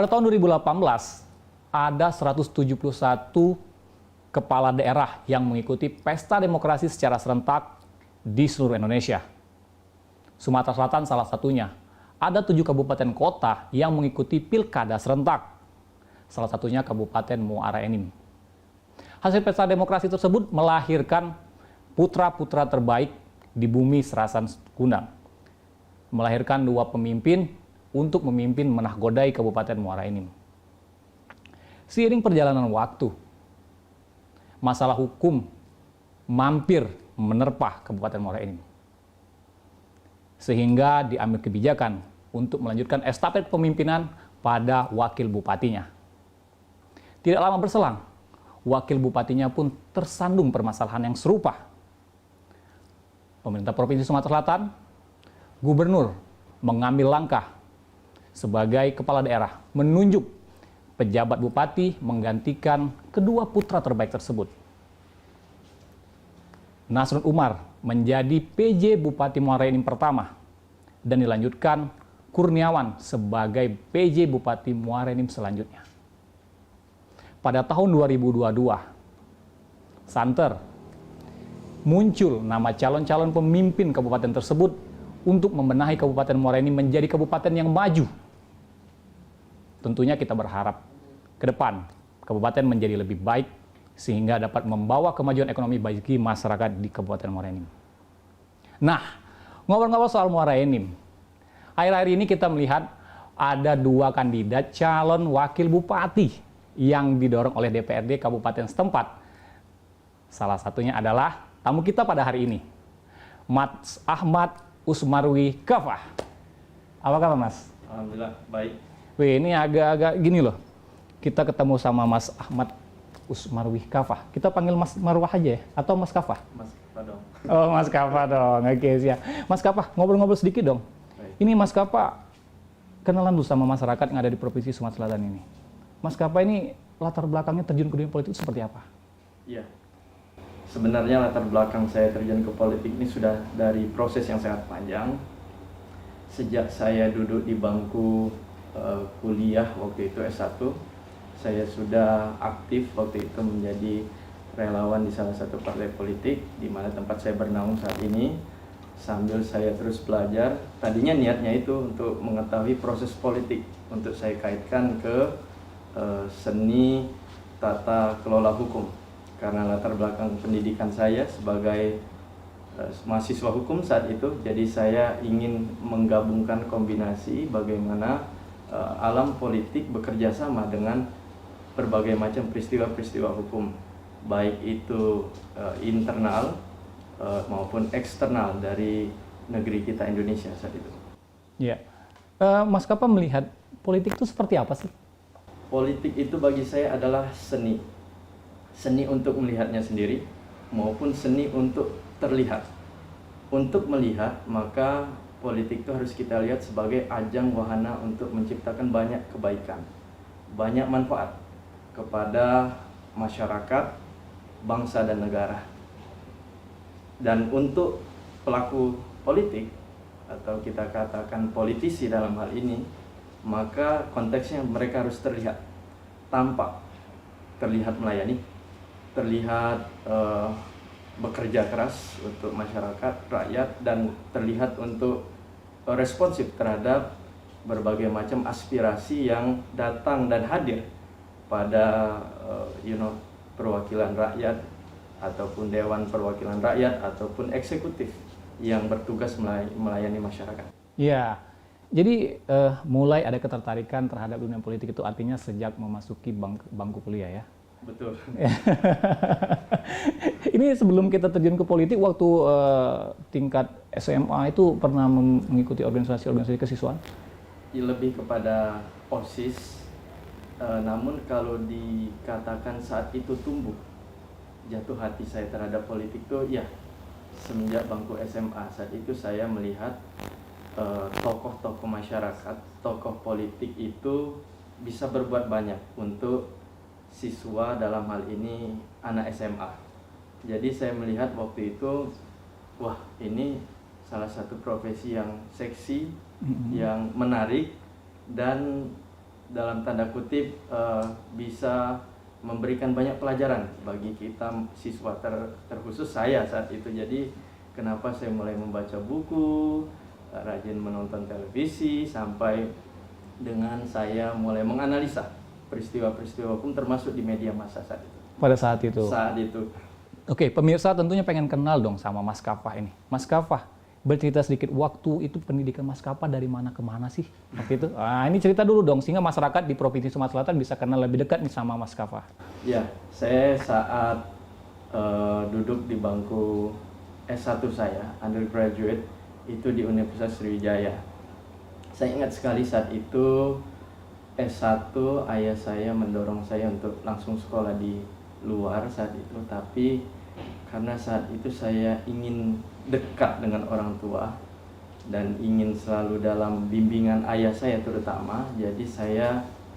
Pada tahun 2018, ada 171 kepala daerah yang mengikuti pesta demokrasi secara serentak di seluruh Indonesia. Sumatera Selatan salah satunya. Ada 7 kabupaten kota yang mengikuti pilkada serentak. Salah satunya Kabupaten Muara Enim. Hasil pesta demokrasi tersebut melahirkan putra-putra terbaik di bumi Serasan Kundang. Melahirkan 2 pemimpin untuk memimpin menahkodai Kabupaten Muara Enim. Seiring perjalanan waktu, masalah hukum mampir menerpa Kabupaten Muara Enim. Sehingga diambil kebijakan untuk melanjutkan estafet kepemimpinan pada wakil bupatinya. Tidak lama berselang, wakil bupatinya pun tersandung permasalahan yang serupa. Pemerintah Provinsi Sumatera Selatan, gubernur mengambil langkah sebagai kepala daerah menunjuk pejabat bupati menggantikan kedua putra terbaik tersebut. Nasrun Umar menjadi PJ Bupati Muara Enim pertama dan dilanjutkan Kurniawan sebagai PJ Bupati Muara Enim selanjutnya. Pada tahun 2022, santer muncul nama calon-calon pemimpin kabupaten tersebut untuk membenahi Kabupaten Muara Enim menjadi kabupaten yang maju. Tentunya kita berharap ke depan kabupaten menjadi lebih baik sehingga dapat membawa kemajuan ekonomi bagi masyarakat di Kabupaten Muara Enim. Nah, ngobrol-ngobrol soal Muara Enim, akhir-akhir ini kita melihat ada 2 kandidat calon wakil bupati yang didorong oleh DPRD Kabupaten setempat. Salah satunya adalah tamu kita pada hari ini, Mas Ahmad Usmarwi Kafah. Apa kabar, Mas? Alhamdulillah, baik. Wih, ini agak-agak gini loh. Kita ketemu sama Mas Ahmad Usmarwi Kafah. Kita panggil Mas Marwah aja ya? Atau Mas Kafah? Mas Kafah dong. Oh, Mas Kafah dong. Oke, siap. Mas Kafah, ngobrol-ngobrol sedikit dong. Baik. Ini Mas Kafah, kenalan dulu sama masyarakat yang ada di Provinsi Sumatera Selatan ini. Mas Kafah ini latar belakangnya terjun ke dunia politik seperti apa? Iya. Sebenarnya latar belakang saya terjun ke politik ini sudah dari proses yang sangat panjang. Sejak saya duduk di bangku kuliah waktu itu S1, saya sudah aktif waktu itu menjadi relawan di salah satu partai politik di mana tempat saya bernaung saat ini. Sambil saya terus belajar, tadinya niatnya itu untuk mengetahui proses politik, untuk saya kaitkan ke seni tata kelola hukum. Karena latar belakang pendidikan saya sebagai mahasiswa hukum saat itu, jadi saya ingin menggabungkan kombinasi bagaimana alam politik bekerja sama dengan berbagai macam peristiwa-peristiwa hukum, baik itu internal maupun eksternal dari negeri kita Indonesia saat itu. Iya. Mas Kafah melihat politik itu seperti apa sih? Politik itu bagi saya adalah seni. Seni untuk melihatnya sendiri maupun seni untuk terlihat. Untuk melihat, maka politik itu harus kita lihat sebagai ajang wahana untuk menciptakan banyak kebaikan, banyak manfaat kepada masyarakat, bangsa dan negara. Dan untuk pelaku politik atau kita katakan politisi dalam hal ini, maka konteksnya mereka harus terlihat, tampak, terlihat melayani, terlihat bekerja keras untuk masyarakat, rakyat, dan terlihat untuk responsif terhadap berbagai macam aspirasi yang datang dan hadir pada perwakilan rakyat ataupun Dewan Perwakilan Rakyat ataupun eksekutif yang bertugas melayani masyarakat. Iya. Jadi mulai ada ketertarikan terhadap dunia politik itu artinya sejak memasuki bangku kuliah ya? Betul. Ini sebelum kita terjun ke politik, waktu tingkat SMA itu pernah mengikuti organisasi-organisasi kesiswaan? Ya, lebih kepada OSIS, namun kalau dikatakan saat itu tumbuh jatuh hati saya terhadap politik itu ya semenjak bangku SMA. Saat itu saya melihat tokoh-tokoh masyarakat, tokoh politik itu bisa berbuat banyak untuk siswa, dalam hal ini anak SMA. Jadi saya melihat waktu itu, wah ini salah satu profesi yang seksi, yang menarik, dan dalam tanda kutip bisa memberikan banyak pelajaran bagi kita siswa terkhusus saya saat itu. Jadi kenapa saya mulai membaca buku, rajin menonton televisi, sampai dengan saya mulai menganalisa peristiwa-peristiwa hukum termasuk di media massa saat itu. Pada saat itu. Saat itu. Oke, pemirsa tentunya pengen kenal dong sama Mas Kafah ini. Mas Kafah, bercerita sedikit, waktu itu pendidikan Mas Kafah dari mana ke mana sih waktu itu? Nah, ini cerita dulu dong, sehingga masyarakat di Provinsi Sumatera Selatan bisa kenal lebih dekat nih sama Mas Kafah. Ya, saya saat duduk di bangku S1 saya, undergraduate, itu di Universitas Sriwijaya. Saya ingat sekali saat itu S1 ayah saya mendorong saya untuk langsung sekolah di luar saat itu, tapi karena saat itu saya ingin dekat dengan orang tua dan ingin selalu dalam bimbingan ayah saya terutama, jadi saya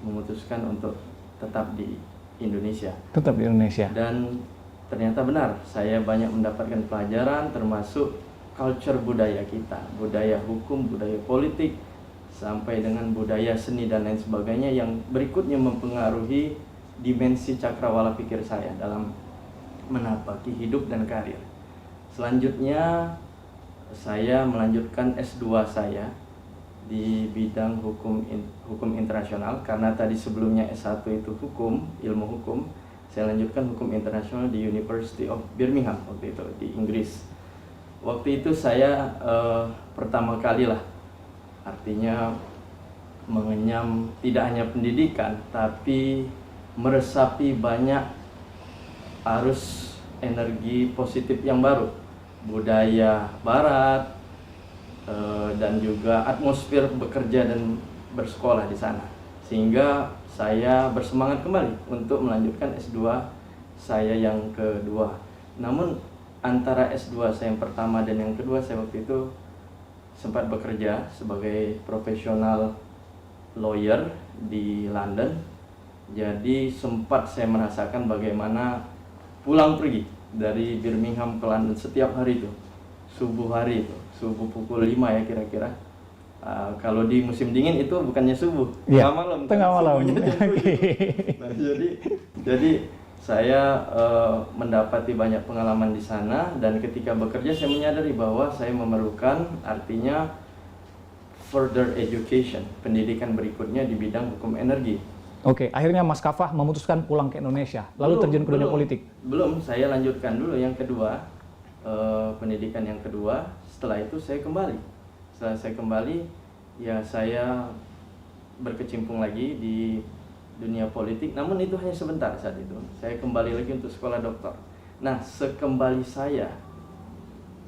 memutuskan untuk tetap di Indonesia. Tetap di Indonesia. Dan ternyata benar, saya banyak mendapatkan pelajaran termasuk culture budaya kita, budaya hukum, budaya politik, sampai dengan budaya seni dan lain sebagainya yang berikutnya mempengaruhi dimensi cakrawala pikir saya dalam menapaki hidup dan karir. Selanjutnya saya melanjutkan S2 saya di bidang hukum internasional, karena tadi sebelumnya S1 itu hukum, ilmu hukum. Saya lanjutkan hukum internasional di University of Birmingham waktu itu di Inggris. Waktu itu saya pertama kali lah, artinya mengenyam tidak hanya pendidikan tapi meresapi banyak arus energi positif yang baru, budaya barat, dan juga atmosfer bekerja dan bersekolah di sana, sehingga saya bersemangat kembali untuk melanjutkan S2 saya yang kedua. Namun antara S2 saya yang pertama dan yang kedua, saya waktu itu sempat bekerja sebagai profesional lawyer di London. Jadi sempat saya merasakan bagaimana pulang pergi dari Birmingham ke London setiap hari itu, subuh hari itu, subuh pukul 5 ya kira-kira. Kalau di musim dingin itu bukannya subuh, ya, tengah malam. Tengah malam. Nah, jadi saya mendapati banyak pengalaman di sana, dan ketika bekerja saya menyadari bahwa saya memerlukan artinya further education, pendidikan berikutnya di bidang hukum energi. Oke, akhirnya Mas Kafah memutuskan pulang ke Indonesia, lalu terjun ke dunia politik. Belum, saya lanjutkan dulu yang kedua, pendidikan yang kedua. Setelah itu saya kembali. Setelah saya kembali, ya saya berkecimpung lagi di dunia politik, namun itu hanya sebentar saat itu. Saya kembali lagi untuk sekolah doktor. Nah, sekembali saya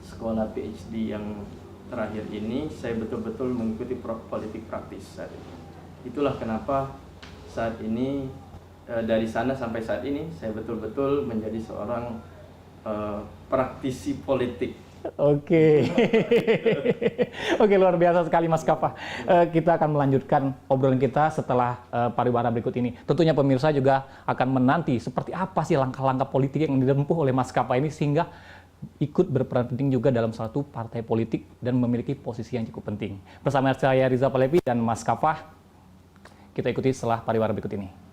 sekolah PhD yang terakhir ini, saya betul-betul mengikuti politik praktis saat itu. Itulah kenapa saat ini, dari sana sampai saat ini, saya betul-betul menjadi seorang praktisi politik. Oke. Oke, luar biasa sekali Mas Kafah. Kita akan melanjutkan obrolan kita setelah pariwara berikut ini. Tentunya pemirsa juga akan menanti seperti apa sih langkah-langkah politik yang ditempuh oleh Mas Kafah ini sehingga ikut berperan penting juga dalam suatu partai politik dan memiliki posisi yang cukup penting. Bersama saya Riza Palevi dan Mas Kafah, kita ikuti setelah pariwara berikut ini.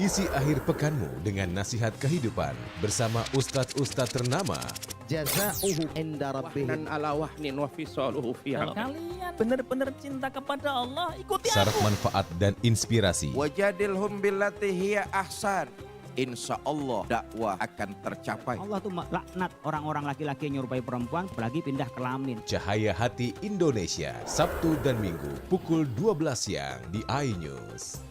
Isi akhir pekanmu dengan nasihat kehidupan bersama Ustadz-Ustadz ternama. Jazauhu inda rabbihim ala wahnin wa fisaluhu fi Kalian benar-benar cinta kepada Allah, ikuti Syarat aku. manfaat dan inspirasi. wajadilhum billati hiya ahsan. Insya Allah dakwah akan tercapai. Allah tuh laknat orang-orang laki-laki yang nyerupai perempuan, apalagi pindah kelamin. Cahaya Hati Indonesia, Sabtu dan Minggu pukul 12 siang di iNews.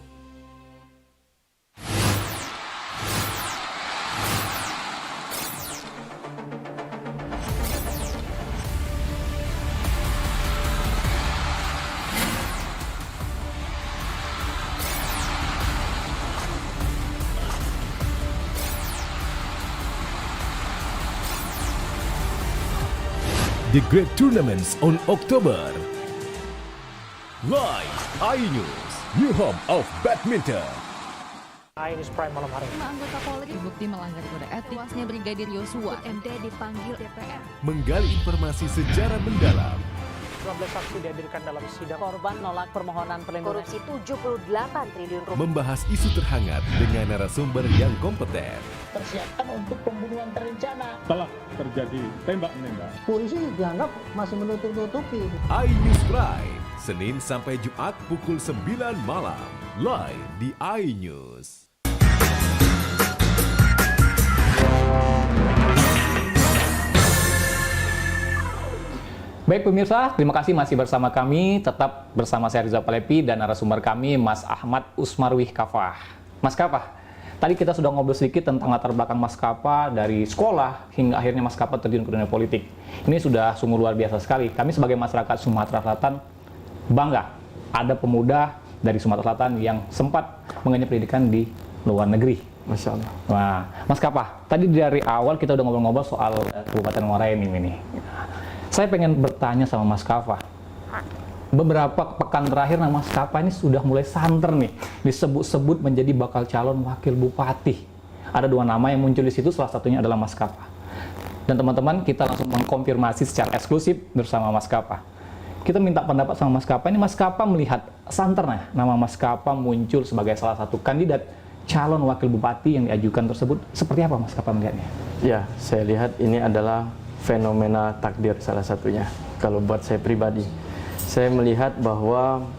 The Great Tournaments on October. Live iNews, new home of badminton. iNews Prime malam hari. 5 anggota Polri bukti melanggar kode etik. Tewasnya Brigadir Yosua, MD dipanggil DPR. Menggali informasi secara mendalam. 12 saksi dihadirkan dalam sidang. Korban nolak permohonan perlindungan. Korupsi 78 triliun rupiah. Membahas isu terhangat dengan narasumber yang kompeten. Persiapkan untuk pembunuhan terencana. Telah terjadi tembak-menembak. Polisi dianggap masih menutup-nutupi. iNews Prime, Senin sampai Jumat pukul 9 malam. Live di iNews. Baik pemirsa, terima kasih masih bersama kami. Tetap bersama saya Rizal Palepi dan narasumber kami Mas Ahmad Usmarwih Kafah. Mas Kafah, tadi kita sudah ngobrol sedikit tentang latar belakang Mas Kafah dari sekolah hingga akhirnya Mas Kafah terjun ke dunia politik. Ini sudah sungguh luar biasa sekali. Kami sebagai masyarakat Sumatera Selatan bangga ada pemuda dari Sumatera Selatan yang sempat mengenyam pendidikan di luar negeri. Masya Allah. Nah, Mas Kafah, tadi dari awal kita udah ngobrol-ngobrol soal Kabupaten Muara Enim ini. Saya pengen bertanya sama Mas Kafah. Beberapa pekan terakhir nama Mas Kafah ini sudah mulai santer nih, disebut-sebut menjadi bakal calon wakil bupati. Ada 2 nama yang muncul di situ, salah satunya adalah Mas Kafah. Dan teman-teman, kita langsung mengkonfirmasi secara eksklusif bersama Mas Kafah. Kita minta pendapat sama Mas Kafah. Ini Mas Kafah melihat santernya nama Mas Kafah muncul sebagai salah satu kandidat calon wakil bupati yang diajukan tersebut. Seperti apa Mas Kafah melihatnya? Ya, saya lihat ini adalah fenomena takdir salah satunya. Kalau buat saya pribadi, saya melihat bahwa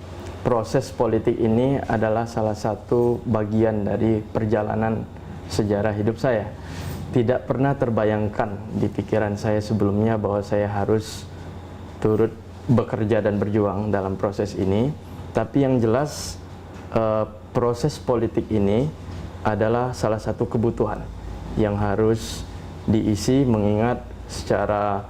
proses politik ini adalah salah satu bagian dari perjalanan sejarah hidup saya. Tidak pernah terbayangkan di pikiran saya sebelumnya bahwa saya harus turut bekerja dan berjuang dalam proses ini. Tapi yang jelas proses politik ini adalah salah satu kebutuhan yang harus diisi, mengingat secara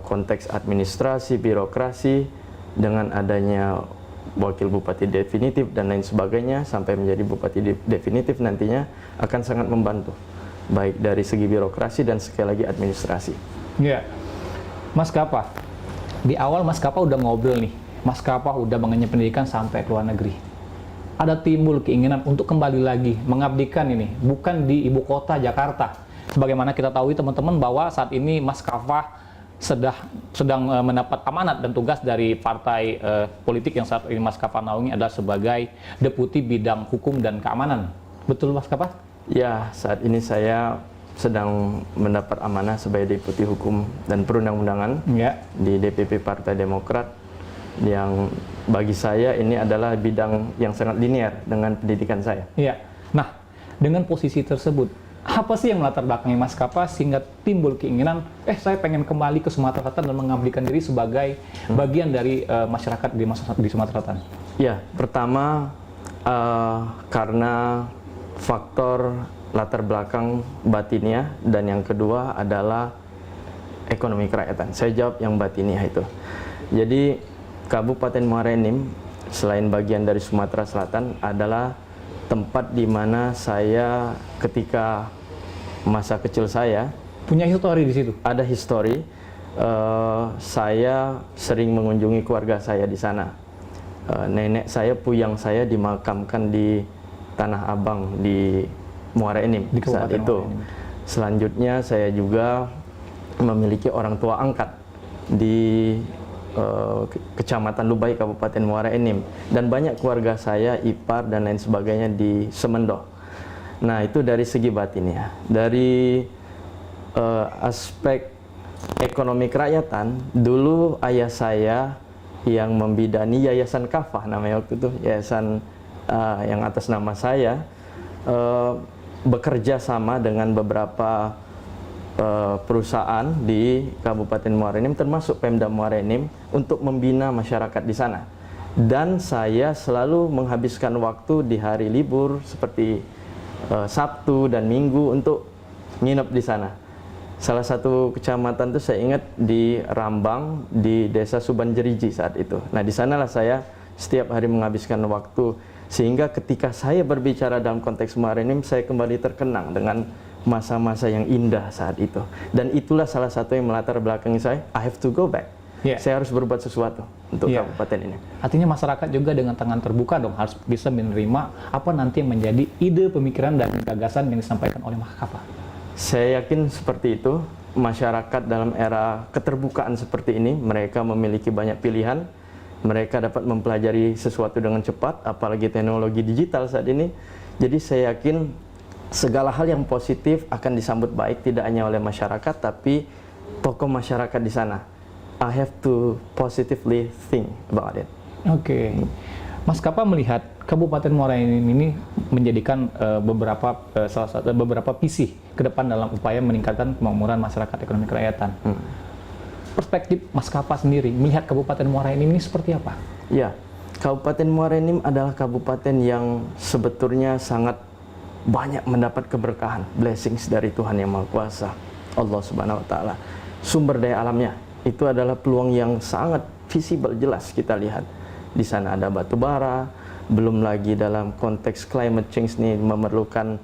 konteks administrasi, birokrasi, dengan adanya wakil bupati definitif dan lain sebagainya sampai menjadi bupati definitif nantinya akan sangat membantu, baik dari segi birokrasi dan sekali lagi administrasi. Ya, Mas Kafah, di awal Mas Kafah udah ngobrol nih, Mas Kafah udah mengenyam pendidikan sampai ke luar negeri. Ada timbul keinginan untuk kembali lagi mengabdikan ini, bukan di ibu kota Jakarta. Sebagaimana kita tahu teman-teman bahwa saat ini Mas Kafah sedang mendapat amanat dan tugas dari partai politik yang saat ini Mas Kafah naungi adalah sebagai Deputi Bidang Hukum dan Keamanan. Betul Mas Kafah? Ya, saat ini saya sedang mendapat amanah sebagai Deputi Hukum dan Perundang-undangan di DPP Partai Demokrat, yang bagi saya ini adalah bidang yang sangat linear dengan pendidikan saya. Iya. Nah, dengan posisi tersebut, apa sih yang melatar belakangi Mas Kafah sehingga timbul keinginan, saya pengen kembali ke Sumatera Selatan dan mengabdikan diri sebagai bagian dari masyarakat di Sumatera Selatan? Ya, pertama karena faktor latar belakang batinnya, dan yang kedua adalah ekonomi kerakyatan. Saya jawab yang batinnya itu. Jadi Kabupaten Muara Enim selain bagian dari Sumatera Selatan adalah tempat di mana saya ketika masa kecil saya punya histori di situ. Ada histori. Saya sering mengunjungi keluarga saya di sana. Nenek saya, puyang saya dimakamkan di Tanah Abang di Muara Enim saat itu. Selanjutnya saya juga memiliki orang tua angkat di Kecamatan Lubai, Kabupaten Muara Enim, dan banyak keluarga saya, ipar dan lain sebagainya di Semendo. Nah, itu dari segi batinnya. Dari aspek ekonomi kerakyatan, dulu ayah saya yang membidani Yayasan Kafah namanya waktu itu, yayasan yang atas nama saya, bekerja sama dengan beberapa perusahaan di Kabupaten Muara Enim, termasuk Pemda Muara Enim, untuk membina masyarakat di sana. Dan saya selalu menghabiskan waktu di hari libur seperti Sabtu dan Minggu untuk nginep di sana. Salah satu kecamatan itu saya ingat di Rambang, di Desa Subanjeriji saat itu. Nah, di sanalah saya setiap hari menghabiskan waktu, sehingga ketika saya berbicara dalam konteks Muara Enim, saya kembali terkenang dengan masa-masa yang indah saat itu. Dan itulah salah satu yang melatar belakangi saya, I have to go back. Saya harus berbuat sesuatu untuk kabupaten ini. Artinya masyarakat juga dengan tangan terbuka dong harus bisa menerima apa nanti yang menjadi ide, pemikiran, dan gagasan yang disampaikan oleh Mas Kapa. Saya yakin seperti itu. Masyarakat dalam era keterbukaan seperti ini, mereka memiliki banyak pilihan, mereka dapat mempelajari sesuatu dengan cepat, apalagi teknologi digital saat ini. Jadi saya yakin segala hal yang positif akan disambut baik, tidak hanya oleh masyarakat, tapi tokoh masyarakat di sana. I have to positively think about it. Oke. Mas Kapa melihat Kabupaten Muara Enim ini menjadikan beberapa visi ke depan dalam upaya meningkatkan kemakmuran masyarakat ekonomi kerakyatan. Perspektif Mas Kapa sendiri melihat Kabupaten Muara Enim ini seperti apa? Ya, Kabupaten Muara Enim adalah kabupaten yang sebetulnya sangat banyak mendapat keberkahan, blessings dari Tuhan Yang Maha Kuasa, Allah Subhanahu Wa Taala. Sumber daya alamnya itu adalah peluang yang sangat visible, jelas kita lihat. Di sana ada batu bara, belum lagi dalam konteks climate change ini memerlukan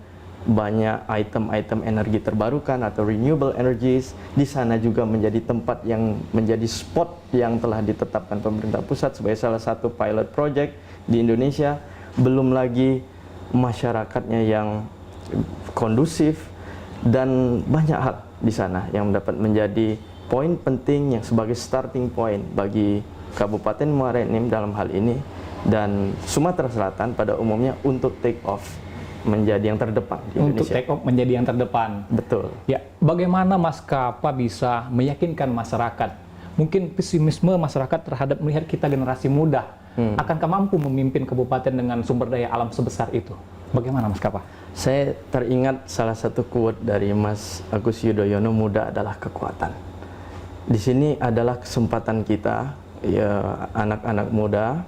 banyak item-item energi terbarukan atau renewable energies. Di sana juga menjadi tempat yang menjadi spot yang telah ditetapkan pemerintah pusat sebagai salah satu pilot project di Indonesia. Belum lagi masyarakatnya yang kondusif dan banyak hal di sana yang dapat menjadi poin penting yang sebagai starting point bagi Kabupaten Muara Enim dalam hal ini dan Sumatera Selatan pada umumnya untuk take off menjadi yang terdepan di Indonesia. Untuk take off menjadi yang terdepan. Betul. Ya, bagaimana Mas Kapa bisa meyakinkan masyarakat? Mungkin pesimisme masyarakat terhadap melihat kita generasi muda, akankah mampu memimpin kabupaten dengan sumber daya alam sebesar itu? Bagaimana Mas Kapa? Saya teringat salah satu quote dari Mas Agus Yudhoyono, muda adalah kekuatan. Di sini adalah kesempatan kita, ya, anak-anak muda,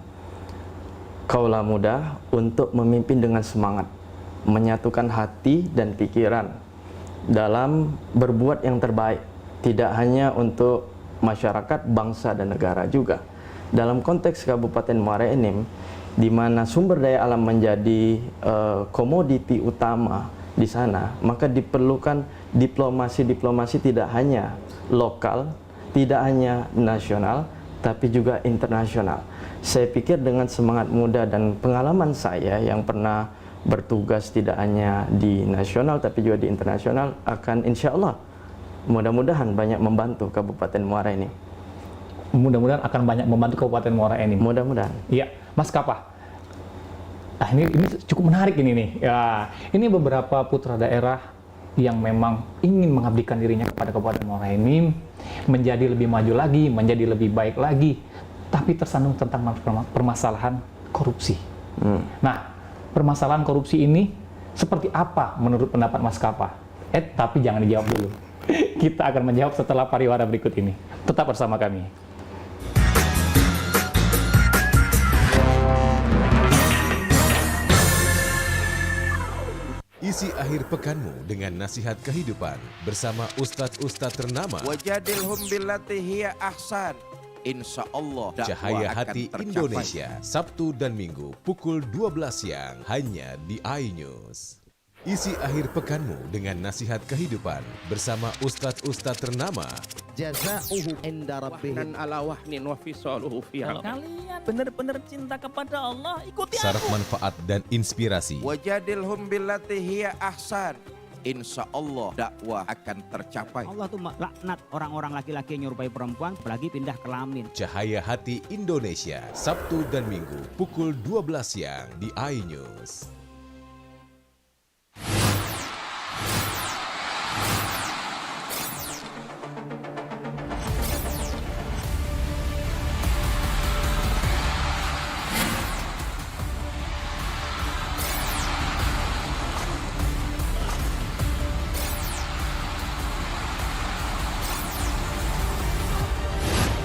kaula muda, untuk memimpin dengan semangat, menyatukan hati dan pikiran dalam berbuat yang terbaik, tidak hanya untuk masyarakat, bangsa, dan negara juga. Dalam konteks Kabupaten Muara Enim, di mana sumber daya alam menjadi komoditi utama di sana, maka diperlukan diplomasi tidak hanya lokal, tidak hanya nasional, tapi juga internasional. Saya pikir dengan semangat muda dan pengalaman saya yang pernah bertugas tidak hanya di nasional tapi juga di internasional, akan insya Allah mudah-mudahan banyak membantu Kabupaten Muara Enim. Mudah-mudahan akan banyak membantu Kabupaten Muara Enim. Mudah-mudahan. Iya, Mas Kapa. Nah, ini cukup menarik ini nih. Ya, ini beberapa putra daerah yang memang ingin mengabdikan dirinya kepada Kabupaten Muara Enim, menjadi lebih maju lagi, menjadi lebih baik lagi, tapi tersandung tentang permasalahan korupsi. Nah, permasalahan korupsi ini seperti apa menurut pendapat Mas Kapa? Tapi jangan dijawab dulu. Kita akan menjawab setelah pariwara berikut ini. Tetap bersama kami. Isi akhir pekanmu dengan nasihat kehidupan bersama ustadz-ustadz ternama. Wajadilhum billati hiya ahsan. Insya Allah Cahaya Hati Indonesia, Sabtu dan Minggu pukul 12 siang hanya di iNews. Isi akhir pekanmu dengan nasihat kehidupan bersama ustadz-ustadz ternama. Jazauhu inda rabbihim ala wahnin wa fisaluhu fiha. Kalian benar-benar cinta kepada Allah, ikuti Syarat manfaat dan inspirasi. Wajadilhum billati hiya ahsan. Insya Allah dakwah akan tercapai. Allah tuh laknat orang-orang laki-laki yang nyerupai perempuan apalagi pindah kelamin. Cahaya Hati Indonesia, Sabtu dan Minggu pukul 12 siang di iNews.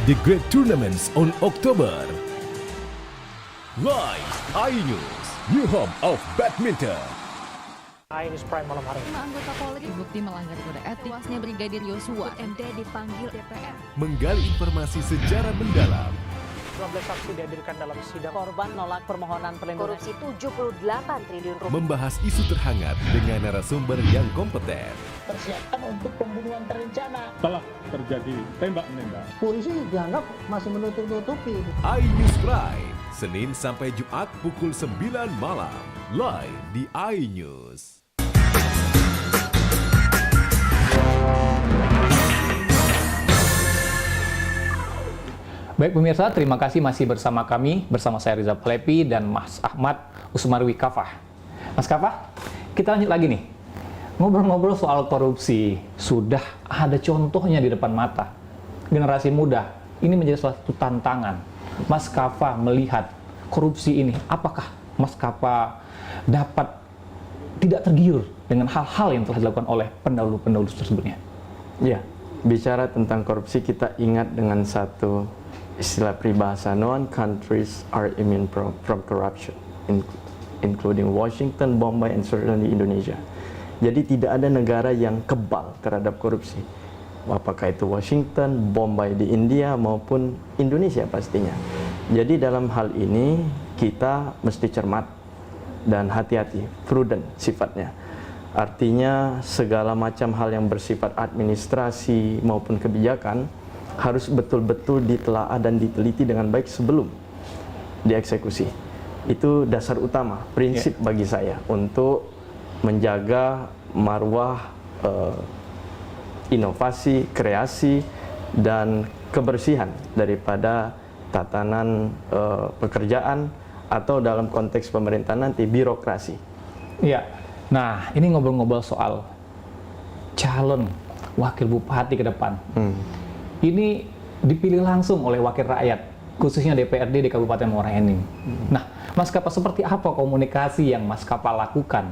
The Great Tournaments on October. Live iNews, new home of badminton. iNews Prime malam hari. 5 anggota Polri bukti melanggar kode etik. Tewasnya Brigadir Yosua, MD dipanggil DPR. Menggali informasi sejarah mendalam. 15 saksi dihadirkan dalam sidang. Korban nolak permohonan perlindungan. Korupsi 78 triliun rupiah. Membahas isu terhangat dengan narasumber yang kompeten. Persiapkan untuk pembunuhan terencana. Telah terjadi tembak-menembak. Polisi dianggap masih menutup-nutupi. iNews Prime, Senin sampai Jumat pukul 9 malam. Live di iNews. Baik pemirsa, terima kasih masih bersama kami, bersama saya Rizal Plepi dan Mas Ahmad Usmarwi Kafah. Mas Kafah, kita lanjut lagi nih. Ngobrol-ngobrol soal korupsi, sudah ada contohnya di depan mata. Generasi muda, ini menjadi suatu tantangan. Mas Kafah melihat korupsi ini, apakah Mas Kafah dapat tidak tergiur dengan hal-hal yang telah dilakukan oleh pendahulu-pendahulu tersebutnya? Ya, bicara tentang korupsi kita ingat dengan satu istilah peribahasa, no one countries are immune from corruption, including Washington, Bombay, and certainly Indonesia. Jadi tidak ada negara yang kebal terhadap korupsi. Apakah itu Washington, Bombay di India maupun Indonesia pastinya. Jadi dalam hal ini kita mesti cermat dan hati-hati, prudent sifatnya. Artinya segala macam hal yang bersifat administrasi maupun kebijakan harus betul-betul ditelaah dan diteliti dengan baik sebelum dieksekusi. Itu dasar utama, prinsip bagi saya untuk menjaga marwah inovasi, kreasi, dan kebersihan daripada tatanan pekerjaan atau dalam konteks pemerintahan nanti birokrasi. Iya. Nah, ini ngobrol-ngobrol soal calon wakil bupati ke depan. Ini dipilih langsung oleh wakil rakyat, khususnya DPRD di Kabupaten Muara Enim. Nah, Mas Kafah, seperti apa komunikasi yang Mas Kafah lakukan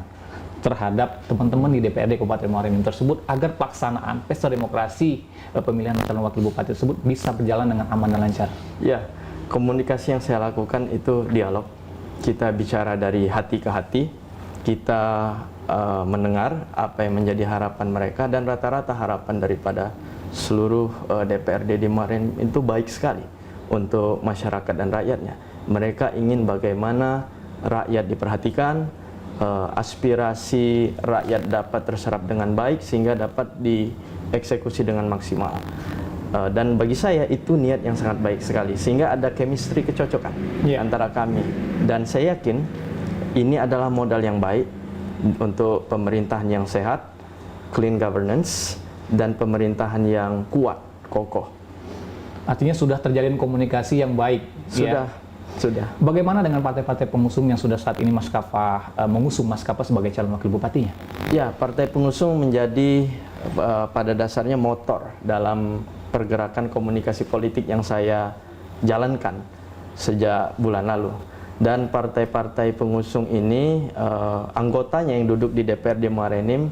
terhadap teman-teman di DPRD Kabupaten Muara Enim tersebut agar pelaksanaan pesta demokrasi pemilihan calon wakil bupati tersebut bisa berjalan dengan aman dan lancar? Ya, komunikasi yang saya lakukan itu dialog. Kita bicara dari hati ke hati, kita mendengar apa yang menjadi harapan mereka, dan rata-rata harapan daripada seluruh DPRD di Muara Enim itu baik sekali untuk masyarakat dan rakyatnya. Mereka ingin bagaimana rakyat diperhatikan, aspirasi rakyat dapat terserap dengan baik sehingga dapat dieksekusi dengan maksimal. Dan bagi saya itu niat yang sangat baik sekali sehingga ada chemistry, kecocokan antara kami. Dan saya yakin ini adalah modal yang baik untuk pemerintahan yang sehat, clean governance, dan pemerintahan yang kuat, kokoh. Artinya sudah terjalin komunikasi yang baik. Sudah. Bagaimana dengan partai-partai pengusung yang sudah saat ini Mas Kafah mengusung Mas Kafah sebagai calon wakil bupatinya? Ya, partai pengusung menjadi pada dasarnya motor dalam pergerakan komunikasi politik yang saya jalankan sejak bulan lalu. Dan partai-partai pengusung ini, anggotanya yang duduk di DPRD Muara Enim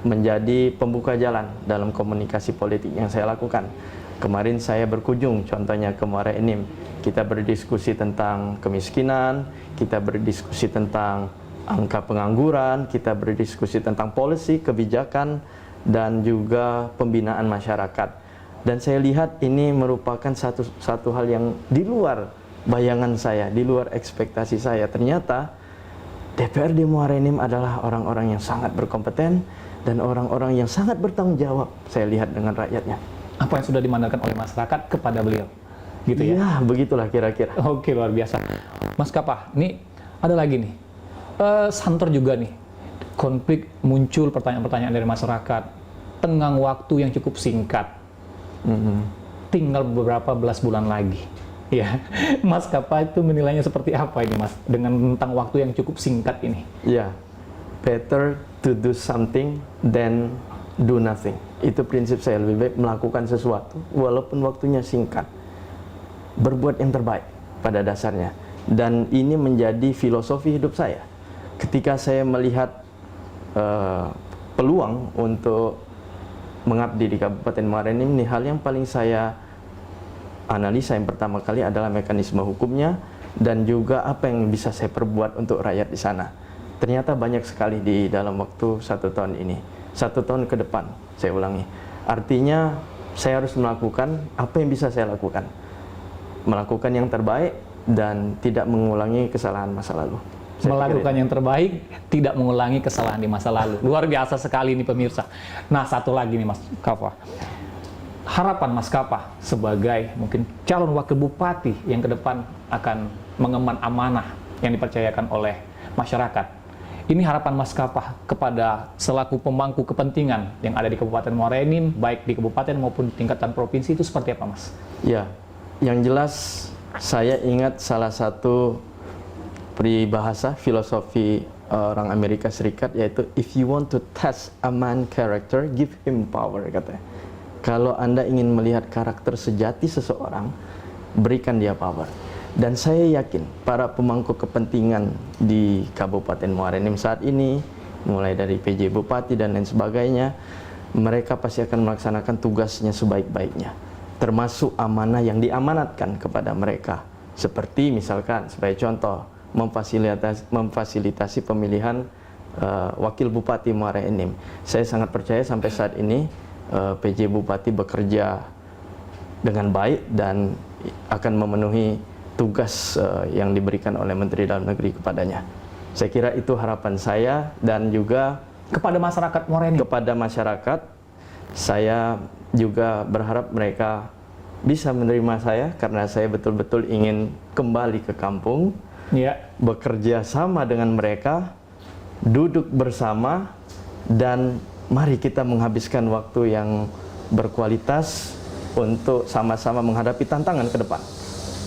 menjadi pembuka jalan dalam komunikasi politik yang saya lakukan. Kemarin saya berkunjung contohnya ke Muara Enim. Kita berdiskusi tentang kemiskinan, kita berdiskusi tentang angka pengangguran, kita berdiskusi tentang policy, kebijakan, dan juga pembinaan masyarakat. Dan saya lihat ini merupakan satu hal yang di luar bayangan saya, di luar ekspektasi saya. Ternyata DPRD Muara Enim adalah orang-orang yang sangat berkompeten dan orang-orang yang sangat bertanggung jawab, saya lihat, dengan rakyatnya. Apa yang sudah dimandatkan oleh masyarakat kepada beliau? Gitu ya? Ya, begitulah kira-kira. Oke, luar biasa. Mas Kafah, ini ada lagi nih. Santer juga nih. Konflik muncul, pertanyaan-pertanyaan dari masyarakat. Tenggang waktu yang cukup singkat. Tinggal beberapa belas bulan lagi. Ya, Mas Kafah itu menilainya seperti apa ini, Mas? Dengan tentang waktu yang cukup singkat ini. Ya, better to do something than do nothing. Itu prinsip saya, lebih baik melakukan sesuatu walaupun waktunya singkat. Berbuat yang terbaik pada dasarnya. Dan ini menjadi filosofi hidup saya. Ketika saya melihat peluang untuk mengabdi di Kabupaten Muara Enim, ini hal yang paling saya analisa yang pertama kali adalah mekanisme hukumnya dan juga apa yang bisa saya perbuat untuk rakyat di sana. Ternyata banyak sekali di dalam waktu 1 tahun ini. 1 tahun ke depan, saya ulangi. Artinya saya harus melakukan apa yang bisa saya lakukan. melakukan yang terbaik dan tidak mengulangi kesalahan masa lalu. Melakukan yang terbaik, tidak mengulangi kesalahan di masa lalu. Luar biasa sekali ini pemirsa. Nah, satu lagi nih Mas Kafah. Harapan Mas Kafah sebagai mungkin calon wakil bupati yang ke depan akan mengemban amanah yang dipercayakan oleh masyarakat. Ini harapan Mas Kafah kepada selaku pemangku kepentingan yang ada di Kabupaten Muara Enim, baik di kabupaten maupun di tingkatan provinsi, itu seperti apa, Mas? Ya, yang jelas saya ingat salah satu peribahasa filosofi orang Amerika Serikat, yaitu if you want to test a man character, give him power, katanya. Kalau Anda ingin melihat karakter sejati seseorang, berikan dia power. Dan saya yakin para pemangku kepentingan di Kabupaten Muara Enim saat ini, mulai dari PJ Bupati dan lain sebagainya, mereka pasti akan melaksanakan tugasnya sebaik-baiknya, termasuk amanah yang diamanatkan kepada mereka. Seperti misalkan, sebagai contoh, memfasilitasi pemilihan wakil bupati Muara Enim. Saya sangat percaya sampai saat ini PJ Bupati bekerja dengan baik dan akan memenuhi tugas yang diberikan oleh Menteri Dalam Negeri kepadanya. Saya kira itu harapan saya, dan juga kepada masyarakat Muara Enim. Kepada masyarakat, saya juga berharap mereka bisa menerima saya karena saya betul-betul ingin kembali ke kampung. Ya. Bekerja sama dengan mereka, duduk bersama, dan mari kita menghabiskan waktu yang berkualitas untuk sama-sama menghadapi tantangan ke depan,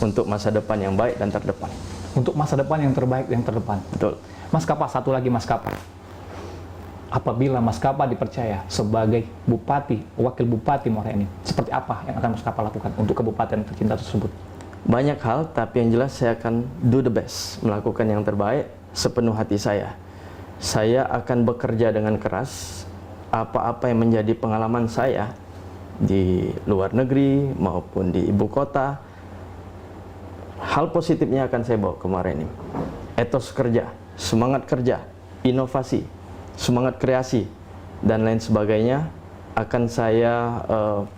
untuk masa depan yang baik dan terdepan. Untuk masa depan yang terbaik dan terdepan. Betul. Mas Kafah, satu lagi Mas Kafah. Apabila Mas Kafah dipercaya sebagai bupati, wakil bupati Muara Enim, seperti apa yang akan Mas Kafah lakukan untuk kabupaten tercinta tersebut? Banyak hal, tapi yang jelas saya akan do the best, melakukan yang terbaik sepenuh hati saya. Saya akan bekerja dengan keras, apa-apa yang menjadi pengalaman saya di luar negeri maupun di ibu kota, hal positifnya akan saya bawa ke Muara Enim. Etos kerja, semangat kerja, inovasi, semangat kreasi, dan lain sebagainya akan saya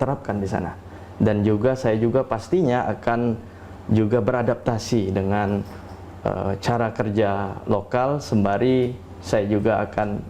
terapkan di sana. Dan juga saya juga pastinya akan juga beradaptasi dengan cara kerja lokal, sembari saya juga akan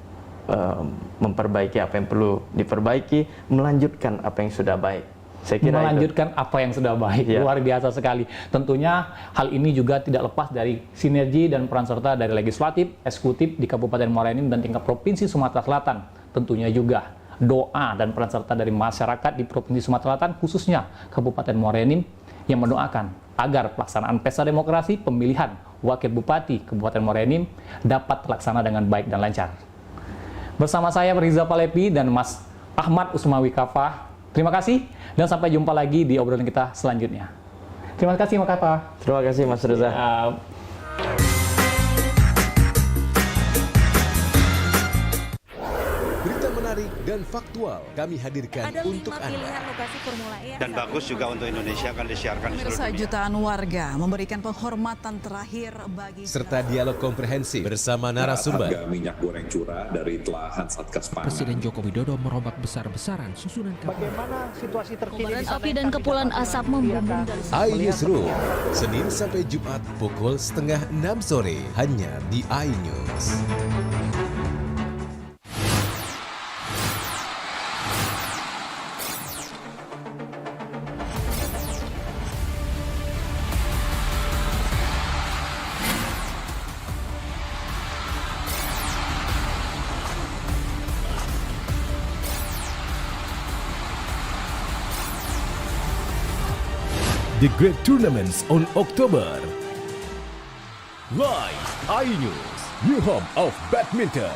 memperbaiki apa yang perlu diperbaiki, melanjutkan apa yang sudah baik. Saya kira melanjutkan apa yang sudah baik. Ya. Luar biasa sekali. Tentunya hal ini juga tidak lepas dari sinergi dan peran serta dari legislatif, eksekutif di Kabupaten Muara Enim dan tingkat Provinsi Sumatera Selatan. Tentunya juga doa dan peran serta dari masyarakat di Provinsi Sumatera Selatan, khususnya Kabupaten Muara Enim, yang mendoakan agar pelaksanaan pesta demokrasi pemilihan wakil bupati Kabupaten Muara Enim dapat terlaksana dengan baik dan lancar. Bersama saya Riza Palepi dan Mas Ahmad Usmawi Kafah. Terima kasih dan sampai jumpa lagi di obrolan kita selanjutnya. Terima kasih Mas Kafah. Terima kasih Mas Reza. Berita menarik dan faktual kami hadirkan untuk Anda. Dan bagus juga untuk Indonesia akan disiarkan di seluruh dunia. Jutaan warga memberikan penghormatan terakhir bagi serta dialog komprehensif bersama narasumber. Harga minyak goreng curah dari telahan Satgas Pangan. Presiden Joko Widodo merombak besar-besaran susunan bagaimana situasi terkini di sana. Api dan kepulan asap membumbung dari iNewsroom, Senin sampai Jumat pukul 5:30 sore hanya di iNews. The Great Tournaments on October. Live iNews, New Home of Badminton.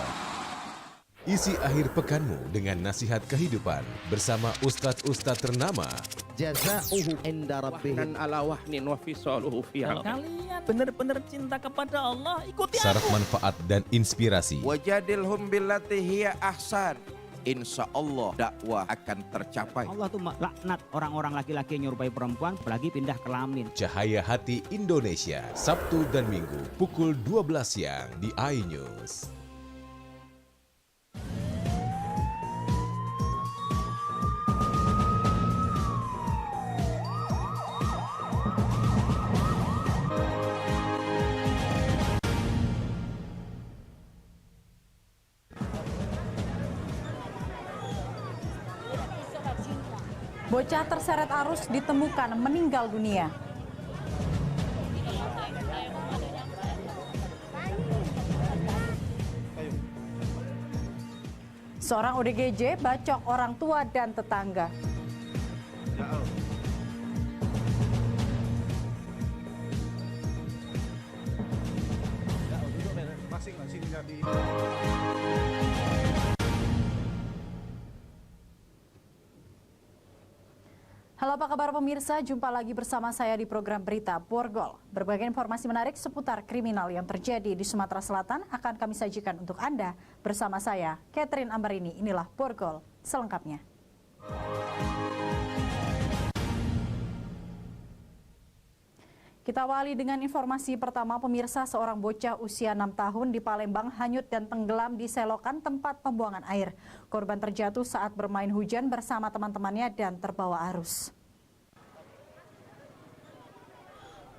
Isi akhir pekanmu dengan nasihat kehidupan bersama ustadz-ustadz ternama. Jazauhu inda rabbihim. Dan ala wahnin wa fisaluhu fi Kalau kalian benar-benar cinta kepada Allah, ikuti Syarat aku. manfaat dan inspirasi. Wajadilhum billati hiya ahsan. Insya Allah dakwah akan tercapai. Allah tuh laknat orang-orang laki-laki yang nyerupai perempuan, apalagi pindah kelamin. Cahaya Hati Indonesia, Sabtu dan Minggu pukul 12 siang di iNews. Bocah terseret arus ditemukan meninggal dunia. Seorang ODGJ bacok orang tua dan tetangga. Halo, apa kabar pemirsa? Jumpa lagi bersama saya di program Berita Borgol. Berbagai informasi menarik seputar kriminal yang terjadi di Sumatera Selatan akan kami sajikan untuk Anda bersama saya, Catherine Ambarini. Inilah Borgol selengkapnya. Kita awali dengan informasi pertama, pemirsa. Seorang bocah usia 6 tahun di Palembang hanyut dan tenggelam di selokan tempat pembuangan air. Korban terjatuh saat bermain hujan bersama teman-temannya dan terbawa arus.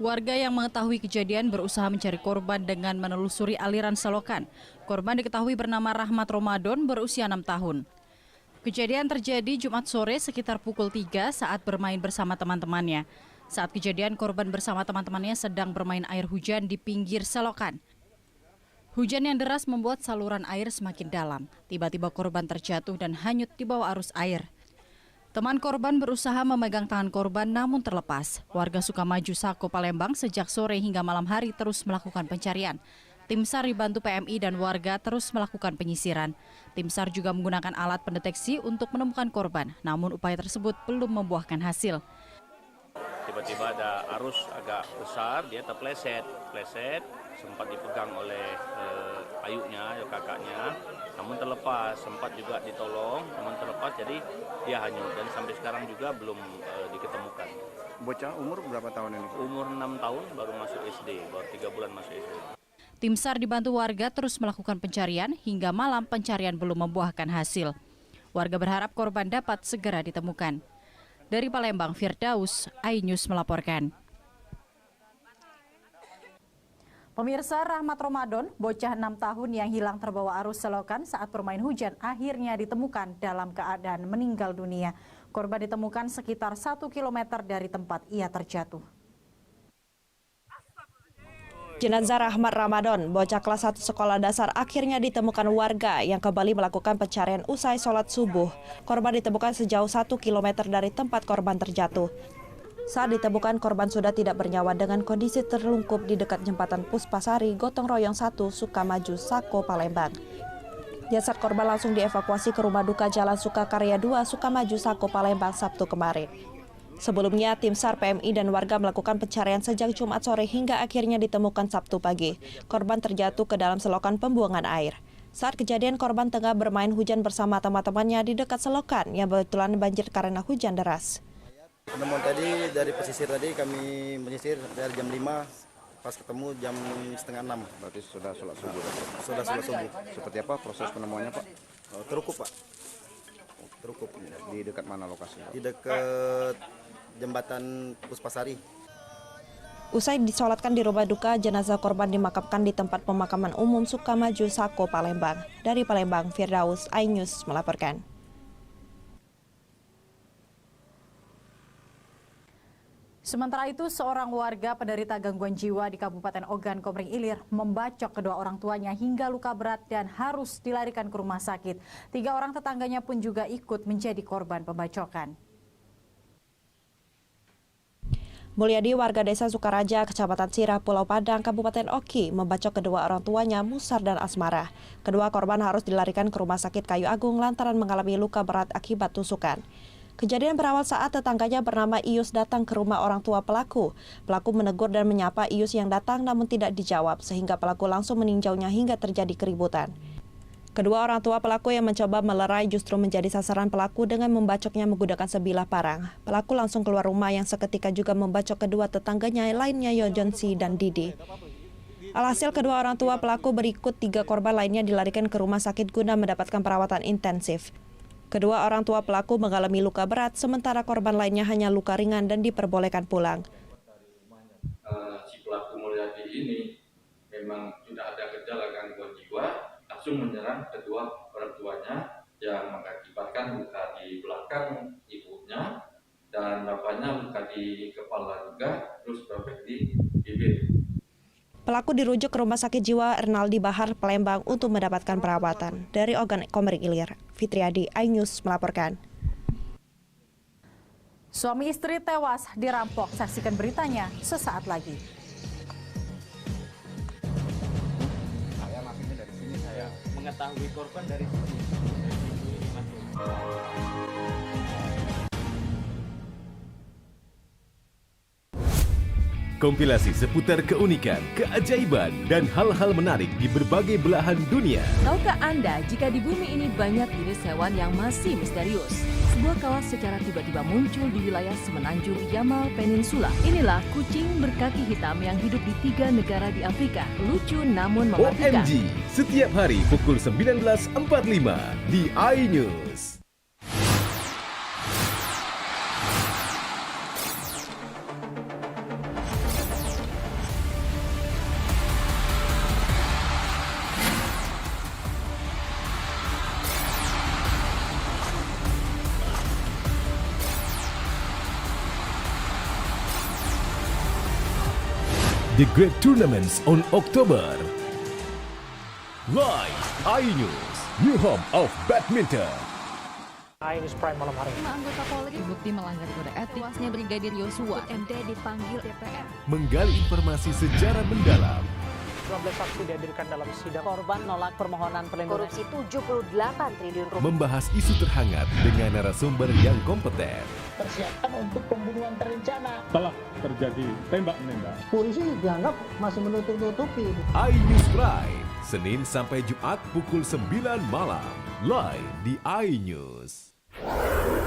Warga yang mengetahui kejadian berusaha mencari korban dengan menelusuri aliran selokan. Korban diketahui bernama Rahmat Ramadan, berusia 6 tahun. Kejadian terjadi Jumat sore sekitar pukul 3 saat bermain bersama teman-temannya. Saat kejadian, korban bersama teman-temannya sedang bermain air hujan di pinggir selokan. Hujan yang deras membuat saluran air semakin dalam. Tiba-tiba korban terjatuh dan hanyut di bawah arus air. Teman korban berusaha memegang tangan korban namun terlepas. Warga Sukamaju, Sako, Palembang sejak sore hingga malam hari terus melakukan pencarian. Tim SAR dibantu PMI dan warga terus melakukan penyisiran. Tim SAR juga menggunakan alat pendeteksi untuk menemukan korban, namun upaya tersebut belum membuahkan hasil. Tiba-tiba ada arus agak besar, dia terpleset, sempat dipegang oleh ayunya, kakaknya, namun terlepas, sempat juga ditolong, namun terlepas, jadi dia hanyut dan sampai sekarang juga belum diketemukan. Bocah umur berapa tahun ini? Umur 6 tahun, baru masuk SD, baru 3 bulan masuk SD. Tim SAR dibantu warga terus melakukan pencarian, hingga malam pencarian belum membuahkan hasil. Warga berharap korban dapat segera ditemukan. Dari Palembang, Firdaus, iNews melaporkan. Pemirsa, Rahmat Ramadan, bocah 6 tahun yang hilang terbawa arus selokan saat bermain hujan, akhirnya ditemukan dalam keadaan meninggal dunia. Korban ditemukan sekitar 1 km dari tempat ia terjatuh. Jenazah Rahmat Ramadan, bocah kelas 1 sekolah dasar, akhirnya ditemukan warga yang kembali melakukan pencarian usai sholat subuh. Korban ditemukan sejauh 1 km dari tempat korban terjatuh. Saat ditemukan, korban sudah tidak bernyawa dengan kondisi terlungkup di dekat jembatan Puspasari, Gotong Royong 1, Sukamaju, Sako, Palembang. Jasad korban langsung dievakuasi ke rumah duka Jalan Sukakarya 2, Sukamaju, Sako, Palembang, Sabtu kemarin. Sebelumnya, tim SAR, PMI, dan warga melakukan pencarian sejak Jumat sore hingga akhirnya ditemukan Sabtu pagi. Korban terjatuh ke dalam selokan pembuangan air. Saat kejadian, korban tengah bermain hujan bersama teman-temannya di dekat selokan yang kebetulan banjir karena hujan deras. Penemuan tadi dari pesisir tadi, kami menyisir dari jam 5, pas ketemu jam setengah 6. Berarti sudah sholat subuh? Sudah sholat subuh. Seperti apa proses penemuannya, Pak? Terukup, Pak. Terukup. Di dekat mana lokasinya? Di dekat jembatan Puspasari. Usai disolatkan di rumah duka, jenazah korban dimakamkan di tempat pemakaman umum Sukamaju, Sako, Palembang. Dari Palembang, Firdaus, iNews melaporkan. Sementara itu, seorang warga penderita gangguan jiwa di Kabupaten Ogan, Komering Ilir membacok kedua orang tuanya hingga luka berat dan harus dilarikan ke rumah sakit. 3 orang tetangganya pun juga ikut menjadi korban pembacokan. Mulyadi, warga desa Sukaraja, Kecamatan Sirah, Pulau Padang, Kabupaten Oki, membacok kedua orang tuanya, Musar dan Asmara. Kedua korban harus dilarikan ke Rumah Sakit Kayu Agung lantaran mengalami luka berat akibat tusukan. Kejadian berawal saat tetangganya bernama Ius datang ke rumah orang tua pelaku. Pelaku menegur dan menyapa Ius yang datang namun tidak dijawab, sehingga pelaku langsung meninjaunya hingga terjadi keributan. Kedua orang tua pelaku yang mencoba melerai justru menjadi sasaran pelaku dengan membacoknya menggunakan sebilah parang. Pelaku langsung keluar rumah yang seketika juga membacok kedua tetangganya lainnya, Yojonsi dan Didi. Alhasil kedua orang tua pelaku berikut 3 korban lainnya dilarikan ke rumah sakit guna mendapatkan perawatan intensif. Kedua orang tua pelaku mengalami luka berat, sementara korban lainnya hanya luka ringan dan diperbolehkan pulang. Si pelaku Mulyadi ini memang sudah ada gejala gangguan jiwa, langsung menyerang kedua orang tuanya yang mengakibatkan luka di belakang ibunya dan bapaknya luka di kepala juga, terus robek di bibir. Pelaku dirujuk ke Rumah Sakit Jiwa Ernaldi Bahar, Palembang untuk mendapatkan perawatan. Dari Organ Komering Ilir, Fitriadi, iNews melaporkan. Suami istri tewas dirampok. Saksikan beritanya sesaat lagi. Saya makinnya dari sini, saya mengetahui korban dari sini. Kompilasi seputar keunikan, keajaiban, dan hal-hal menarik di berbagai belahan dunia. Tahukah Anda jika di bumi ini banyak jenis hewan yang masih misterius? Sebuah kawas secara tiba-tiba muncul di wilayah semenanjung Yamal Peninsula. Inilah kucing berkaki hitam yang hidup di 3 negara di Afrika. Lucu namun mematikan. OMG, setiap hari pukul 19.45 di iNews. The Great Tournaments on October. Live iNews, new home of badminton. iNews Prime malam hari. 5 anggota Polri bukti melanggar kode etik. Tewasnya Brigadir Yosua. MD dipanggil DPR. Menggali informasi sejarah mendalam. 12 saksi dihadirkan dalam sidang. Korban nolak permohonan perlindungan. Korupsi 78 triliun rupiah. Membahas isu terhangat dengan narasumber yang kompeten. Persiapkan untuk pembunuhan terencana. Telah terjadi tembak-menembak. Polisi dianggap masih menutup-nutupi. iNews Prime, Senin sampai Jumat pukul 9 malam. Live di iNews.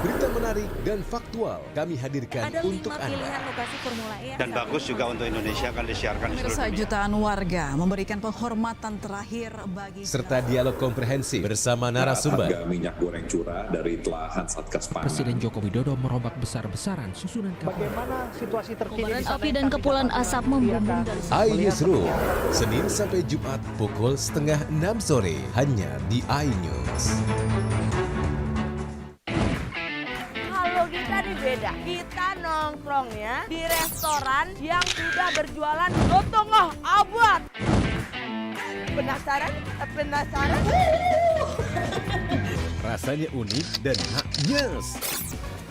Berita menarik dan faktual kami hadirkan untuk Anda. Lokasi Formula E. Dan bagus juga untuk Indonesia akan disiarkan di seluruh dunia. Jutaan warga memberikan penghormatan terakhir bagi Serta dialog komprehensif bersama narasumber. Harga minyak goreng curah dari telahan Satgas Pangan. Presiden Joko Widodo merombak besar-besaran susunan kabinet. Bagaimana situasi terkini di sana? Api dan kepulan asap membumbung dari iNewsroom, Senin sampai Jumat pukul 5:30 sore hanya di iNews. kita beda. Kita nongkrongnya di restoran yang sudah berjualan soto ngoh abot. Penasaran? Penasaran? Rasanya unik dan nyes.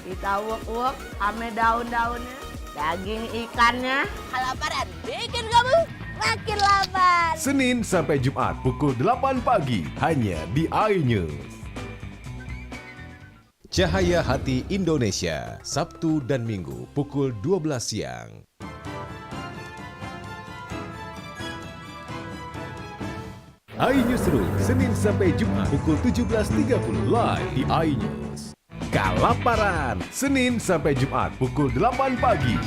Kita uek-uek ame daun-daunnya, daging ikannya. Kelaparan bikin kamu makin lapar. Senin sampai Jumat pukul 8 pagi hanya di iNews. Cahaya Hati Indonesia, Sabtu dan Minggu pukul 12 siang. iNewsroom, Senin sampai Jumat pukul 17.30 live di iNews. Kelaparan, Senin sampai Jumat pukul 8 pagi.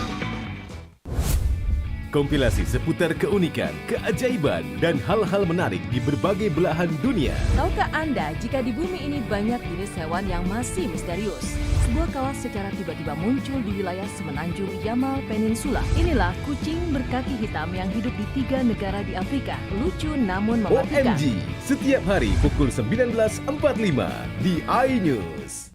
Kompilasi seputar keunikan, keajaiban, dan hal-hal menarik di berbagai belahan dunia. Tahukah Anda jika di bumi ini banyak jenis hewan yang masih misterius? Sebuah kawas secara tiba-tiba muncul di wilayah semenanjung Yamal Peninsula. Inilah kucing berkaki hitam yang hidup di 3 negara di Afrika. Lucu namun mematikan. OMG, setiap hari pukul 19.45 di iNews.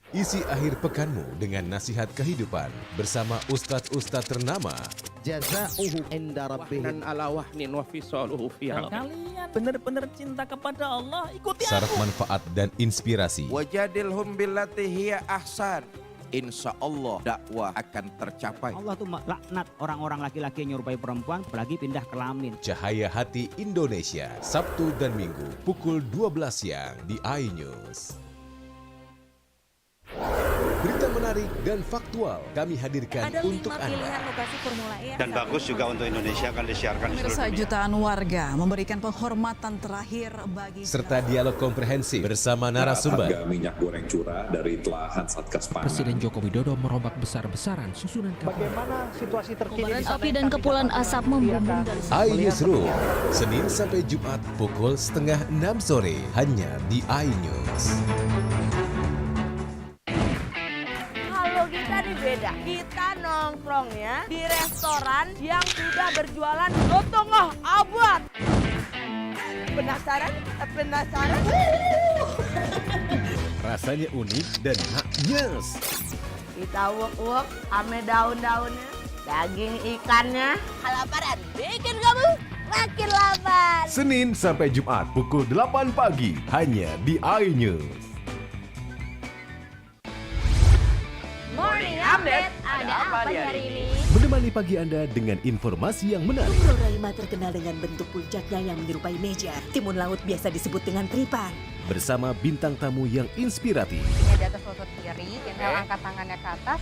Isi akhir pekanmu dengan nasihat kehidupan bersama ustadz-ustadz ternama. Jazauhu inda rabbihim ala wahnin wa fisaluhu fi kalian benar-benar cinta kepada Allah, ikuti syarat manfaat dan inspirasi. Wajadilhum billati hiya ahsan. Insya Allah dakwah akan tercapai. Allah tuh laknat orang-orang laki-laki yang nyerupai perempuan apalagi pindah kelamin. Cahaya Hati Indonesia, Sabtu dan Minggu pukul 12 siang di iNews. Berita menarik dan faktual kami hadirkan untuk Anda. Lokasi Formula E. Dan bagus juga untuk Indonesia akan disiarkan di seluruh dunia. Jutaan warga memberikan penghormatan terakhir bagi Serta dialog komprehensif bersama narasumber. Harga minyak goreng curah dari telahan Satgas Pangan. Presiden Joko Widodo merombak besar-besaran susunan kabinet. Bagaimana situasi terkini di sana? Api dan kepulan asap membumbung dari iNewsroom, Senin sampai Jumat pukul 5:30 sore hanya di iNews. kita beda. Kita nongkrongnya di restoran yang sudah berjualan soto ngoh abot. Penasaran? Penasaran? Rasanya unik dan nyes. Kita uak-uak ame daun-daunnya, daging ikannya. Kelaparan bikin kamu makin lapar. Senin sampai Jumat pukul 8 pagi hanya di iNews. Morning Update, ada apa di hari ini? Menemani pagi Anda dengan informasi yang menarik. Tubrorima terkenal dengan bentuk puncaknya yang menyerupai meja. Timun laut biasa disebut dengan tripan. Bersama bintang tamu yang inspiratif. Ini di atas lutut kiri, tinggal angkat tangannya ke atas.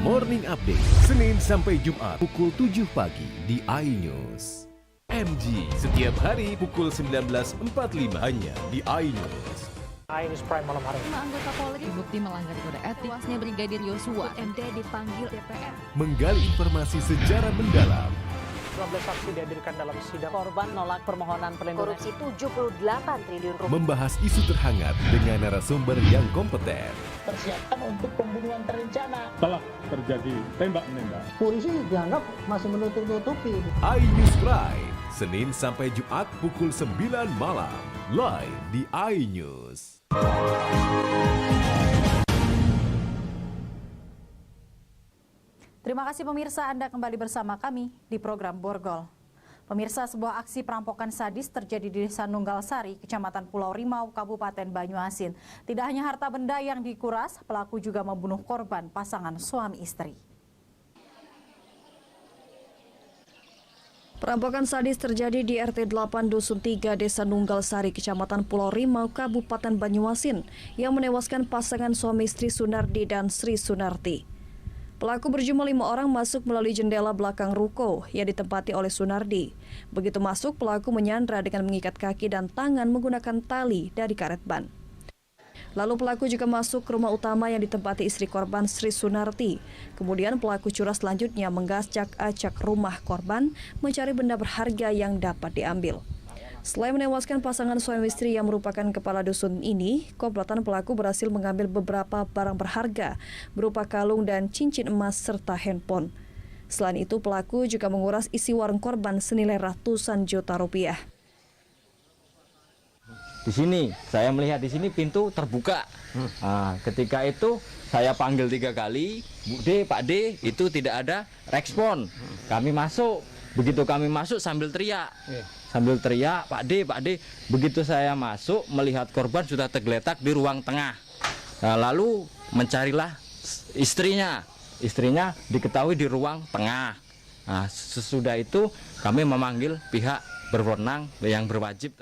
Morning Update, Senin sampai Jumat pukul 7 pagi di iNews. MG, setiap hari pukul 19.45 hanya di iNews. iNews Prime malam hari. 5 anggota Polri terbukti melanggar kode etik. Tuasnya Brigadir Yosua, MD dipanggil DPR. Menggali informasi secara mendalam. 12 saksi dihadirkan dalam sidang. Korban nolak permohonan perlindungan. Korupsi 78 triliun rupiah. Membahas isu terhangat dengan narasumber yang kompeten. Persiapan untuk pembunuhan terencana. Telah terjadi tembak-menembak. Polisi dianggap masih menutup-nutupi. iNews Prime, Senin sampai Jumat pukul 9 malam. Live di iNews. Terima kasih pemirsa, Anda kembali bersama kami di program Borgol. Pemirsa, sebuah aksi perampokan sadis terjadi di Desa Nunggal Sari, Kecamatan Pulau Rimau, Kabupaten Banyuasin. Tidak hanya harta benda yang dikuras, pelaku juga membunuh korban pasangan suami istri. Perampokan sadis terjadi di RT 8 Dusun 3 Desa Nunggal Sari, Kecamatan Pulau Rimau, Kabupaten Banyuasin, yang menewaskan pasangan suami istri Sunardi dan Sri Sunarti. Pelaku berjumlah 5 orang masuk melalui jendela belakang ruko yang ditempati oleh Sunardi. Begitu masuk, pelaku menyandra dengan mengikat kaki dan tangan menggunakan tali dari karet ban. Lalu pelaku juga masuk ke rumah utama yang ditempati istri korban Sri Sunarti. Kemudian pelaku curah selanjutnya mengacak-acak rumah korban mencari benda berharga yang dapat diambil. Selain menewaskan pasangan suami istri yang merupakan kepala dusun ini, komplotan pelaku berhasil mengambil beberapa barang berharga berupa kalung dan cincin emas serta handphone. Selain itu, pelaku juga menguras isi warung korban senilai ratusan juta rupiah. Di sini saya melihat di sini pintu terbuka. Nah, ketika itu saya panggil 3 kali, Bu D, Pak D, itu tidak ada respon. Kami masuk. Begitu kami masuk sambil teriak. Sambil teriak, Pak D, Pak D. Begitu saya masuk, melihat korban sudah tergeletak di ruang tengah. Nah, lalu mencarilah istrinya. Istrinya diketahui di ruang tengah. Nah, sesudah itu kami memanggil pihak berwenang yang berwajib.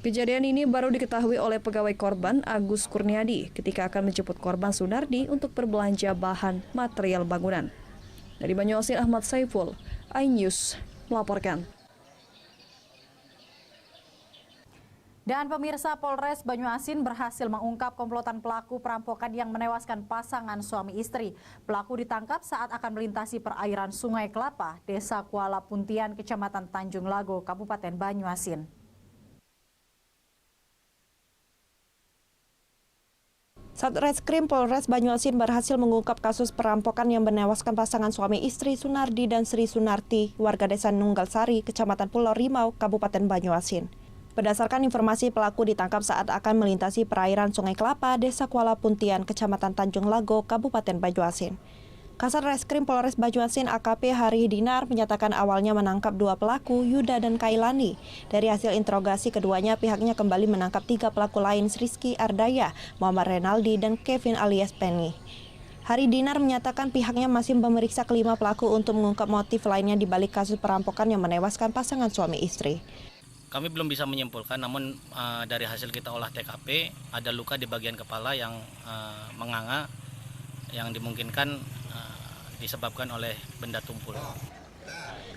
Kejadian ini baru diketahui oleh pegawai korban Agus Kurniadi ketika akan menjemput korban Sunardi untuk berbelanja bahan material bangunan. Dari Banyuasin, Ahmad Saiful, iNews melaporkan. Dan pemirsa, Polres Banyuasin berhasil mengungkap komplotan pelaku perampokan yang menewaskan pasangan suami istri. Pelaku ditangkap saat akan melintasi perairan Sungai Kelapa, Desa Kuala Puntian, Kecamatan Tanjung Lago, Kabupaten Banyuasin. Satreskrim Polres Banyuasin berhasil mengungkap kasus perampokan yang menewaskan pasangan suami istri Sunardi dan Sri Sunarti, warga Desa Nunggal Sari, Kecamatan Pulau Rimau, Kabupaten Banyuasin. Berdasarkan informasi, pelaku ditangkap saat akan melintasi perairan Sungai Kelapa, Desa Kuala Puntian, Kecamatan Tanjung Lago, Kabupaten Banyuasin. Kasat Reskrim Polres Banyuasin AKP Hari Dinar menyatakan awalnya menangkap 2 pelaku, Yuda dan Kailani. Dari hasil interogasi keduanya, pihaknya kembali menangkap 3 pelaku lain, Rizky Ardaya, Muhammad Renaldi, dan Kevin alias Penny. Hari Dinar menyatakan pihaknya masih memeriksa kelima pelaku untuk mengungkap motif lainnya di balik kasus perampokan yang menewaskan pasangan suami istri. Kami belum bisa menyimpulkan, namun dari hasil kita olah TKP ada luka di bagian kepala yang menganga, yang dimungkinkan disebabkan oleh benda tumpul.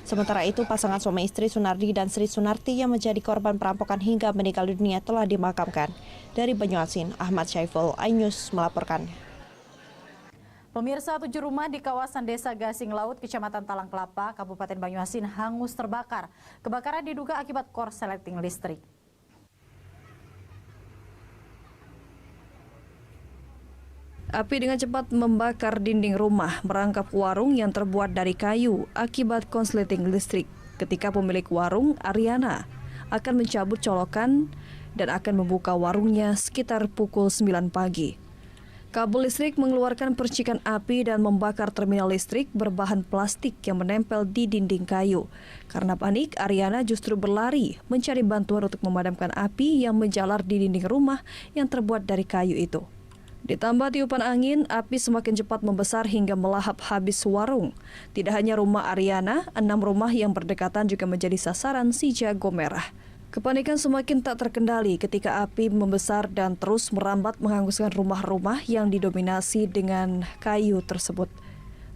Sementara itu, pasangan suami istri Sunardi dan Sri Sunarti yang menjadi korban perampokan hingga meninggal dunia telah dimakamkan. Dari Banyuasin, Ahmad Syaiful, iNews melaporkan. Pemirsa, 7 rumah di kawasan Desa Gasing Laut, Kecamatan Talang Kelapa, Kabupaten Banyuasin hangus terbakar. Kebakaran diduga akibat korsleting listrik. Api dengan cepat membakar dinding rumah, merangkap warung yang terbuat dari kayu akibat konsleting listrik. Ketika pemilik warung, Ariana, akan mencabut colokan dan akan membuka warungnya sekitar pukul 9 pagi. Kabel listrik mengeluarkan percikan api dan membakar terminal listrik berbahan plastik yang menempel di dinding kayu. Karena panik, Ariana justru berlari mencari bantuan untuk memadamkan api yang menjalar di dinding rumah yang terbuat dari kayu itu. Ditambah tiupan angin, api semakin cepat membesar hingga melahap habis warung. Tidak hanya rumah Ariana, 6 rumah yang berdekatan juga menjadi sasaran si jago merah. Kepanikan semakin tak terkendali ketika api membesar dan terus merambat menghanguskan rumah-rumah yang didominasi dengan kayu tersebut.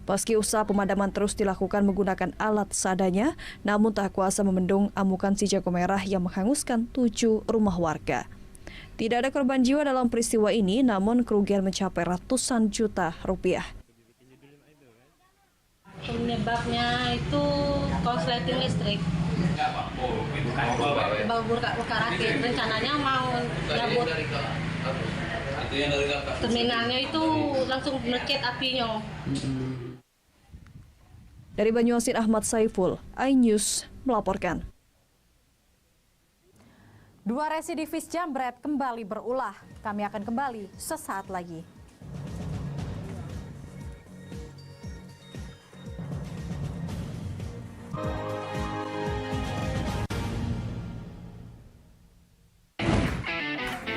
Meski usaha pemadaman terus dilakukan menggunakan alat seadanya, namun tak kuasa membendung amukan si jago merah yang menghanguskan 7 rumah warga. Tidak ada korban jiwa dalam peristiwa ini, namun kerugian mencapai ratusan juta rupiah. Penyebabnya itu korsleting listrik. Bau buka rakit, rencananya mau nyabut terminalnya itu langsung melekat apinya. Dari Banyuasin, Ahmad Saiful, iNews melaporkan. 2 residivis jambret kembali berulah. Kami akan kembali sesaat lagi.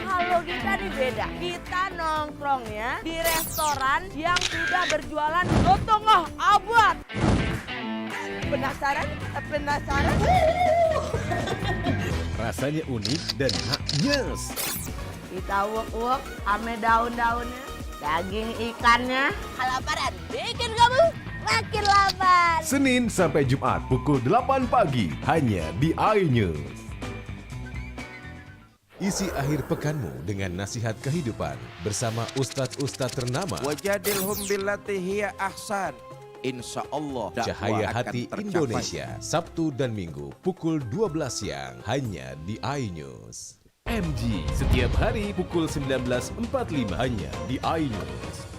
Kalau kita di beda, kita nongkrongnya di restoran yang sudah berjualan setengah abad. Penasaran? Penasaran? Rasanya unik dan nyes. Kita uak-uak ame daun-daunnya, daging ikannya. Kelaparan bikin kamu makin lapar. Senin sampai Jumat pukul 8 pagi hanya di iNews. Isi akhir pekanmu dengan nasihat kehidupan bersama ustadz-ustadz ternama. Wajadilhum billati hiya ahsan. Insya Allah Cahaya Hati Indonesia, Sabtu dan Minggu pukul 12 siang hanya di iNews. MG setiap hari pukul 19.45 hanya di iNews.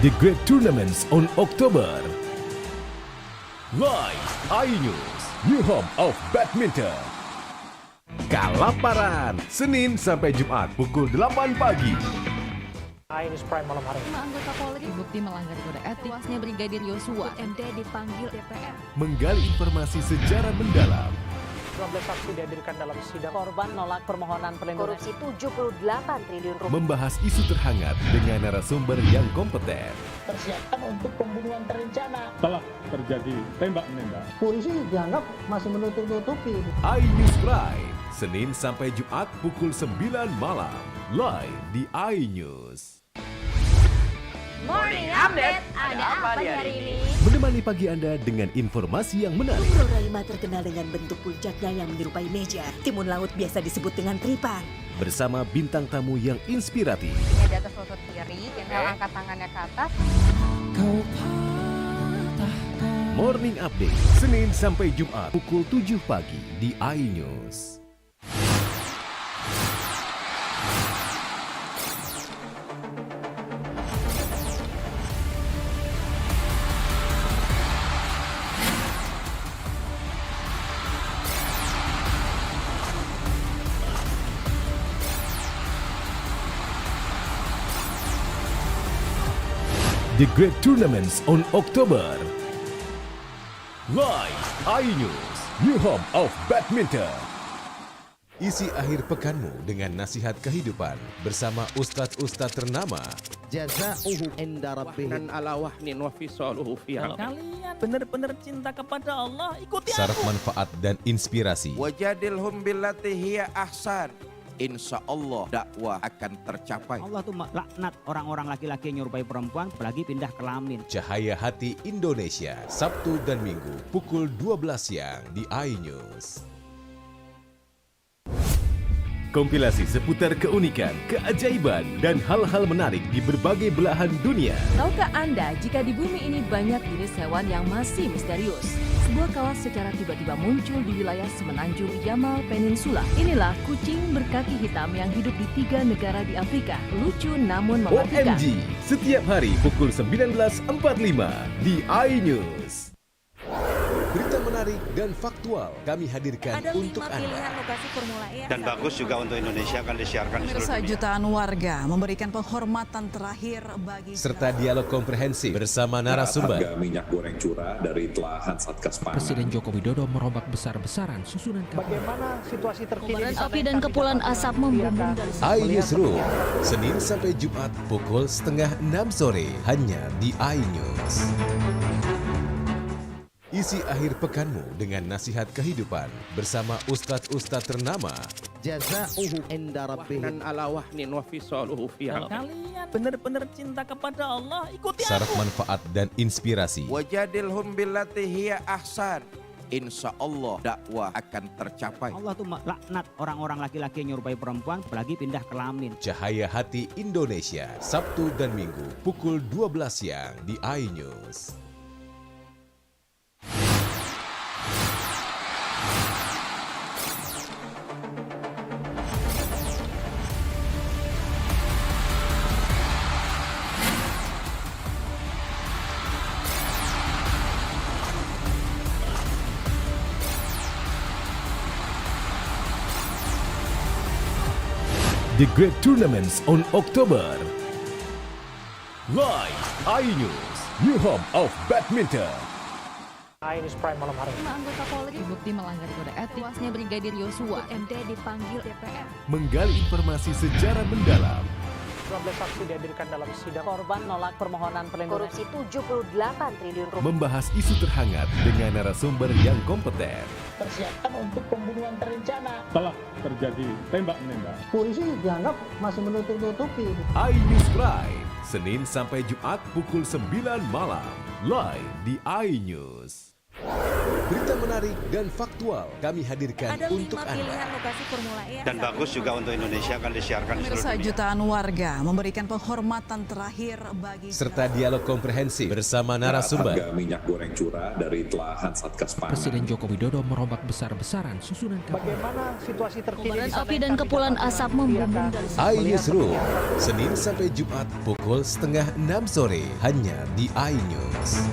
The Great Tournaments on October. Live iNews, New Home of Badminton. Kelaparan, Senin sampai Jumat pukul 8 pagi. iNews Prime malam hari. 5 anggota Polri bukti melanggar kode etik. Tewasnya Brigadir Yosua, MD dipanggil DPR. Menggali informasi secara mendalam. 12 saksi dihadirkan dalam sidang. Korban nolak permohonan perlindungan. Korupsi 78 triliun rupiah. Membahas isu terhangat dengan narasumber yang kompeten. Persiapkan untuk pembunuhan terencana. Telah terjadi tembak-menembak. Polisi dianggap masih menutup-nutupi. iNews Prime, Senin sampai Jumat pukul 9 malam. Live di iNews. Morning Update, ada apa di hari ini? Menemani pagi Anda dengan informasi yang menarik. Floralima terkenal dengan bentuk puncaknya yang menyerupai meja. Timun laut biasa disebut dengan tripan. Bersama bintang tamu yang inspiratif. Ini di atas lutut kiri, tinggal angkat tangannya ke atas. Morning Update, Senin sampai Jumat pukul 7 pagi di iNews. The Great Tournaments on October. Live iNews, New Home of Badminton. Isi akhir pekanmu dengan nasihat kehidupan bersama ustadz-ustadz ternama. Jazauhu inda rabbihim. ala wahnin wa fisaluhu fi Kalian benar-benar cinta kepada Allah, ikuti Syarat aku. manfaat dan inspirasi. Wajadilhum billati hiya ahsan. Insya Allah dakwah akan tercapai. Allah tuh laknat orang-orang laki-laki yang nyerupai perempuan, apalagi pindah kelamin. Cahaya Hati Indonesia, Sabtu dan Minggu pukul 12 siang di iNews. Kompilasi seputar keunikan, keajaiban, dan hal-hal menarik di berbagai belahan dunia. Tahukah Anda jika di bumi ini banyak jenis hewan yang masih misterius? Sebuah kawas secara tiba-tiba muncul di wilayah semenanjung Yamal Peninsula. Inilah kucing berkaki hitam yang hidup di 3 negara di Afrika. Lucu namun mematikan. OMG, setiap hari pukul 19.45 di iNews. Berita menarik dan faktual kami hadirkan untuk Anda. Lokasi Formula E Dan bagus juga untuk Indonesia akan disiarkan di seluruh dunia. Jutaan warga memberikan penghormatan terakhir bagi Serta dialog komprehensif bersama narasumber. Harga minyak goreng curah dari telahan Satgas Pangan. Presiden Joko Widodo merombak besar-besaran susunan Bagaimana situasi terkini? Kobaran api dan kepulan asap membumbung dari iNewsroom, Senin sampai Jumat pukul 5:30 sore hanya di iNews. Isi akhir pekanmu dengan nasihat kehidupan bersama ustadz-ustadz ternama. Jazauhu inda rabbihim. ala wahnin wa fisaluhu fiha. Kalian benar-benar cinta kepada Allah, ikuti Syarat aku. manfaat dan inspirasi. Wajadilhum billati hiya ahsan. Insya Allah dakwah akan tercapai. Allah tuh laknat orang-orang laki-laki yang nyerupai perempuan apalagi pindah kelamin. Cahaya Hati Indonesia, Sabtu dan Minggu pukul 12 siang di iNews. The Great Tournaments on October. Live iNews, new home of badminton. iNews Prime malam hari. 5 anggota Polri terbukti melanggar kode etik. Tewasnya Brigadir Yosua, MD dipanggil DPR. Menggali informasi sejarah mendalam. 12 saksi dihadirkan dalam sidang. Korban nolak permohonan perlindungan. Korupsi 78 triliun rupiah. Membahas isu terhangat dengan narasumber yang kompeten. Persiapkan untuk pembunuhan terencana. Telah terjadi tembak-menembak. Polisi dianggap masih menutup-nutupi. iNews Prime, Senin sampai Jumat pukul 9 malam. Live di iNews. Berita menarik dan faktual kami hadirkan untuk Anda. Lokasi Formula E. Dan bagus juga untuk Indonesia akan disiarkan di seluruh dunia. Jutaan warga memberikan penghormatan terakhir bagi Serta dialog komprehensif bersama narasumber. Harga minyak goreng curah dari telahan Satgas Pangan. Presiden Joko Widodo merombak besar-besaran susunan Bagaimana situasi terkini? Kobaran api dan kepulan asap membumbung dari iNewsroom, Senin sampai Jumat pukul 5:30 sore hanya di iNews.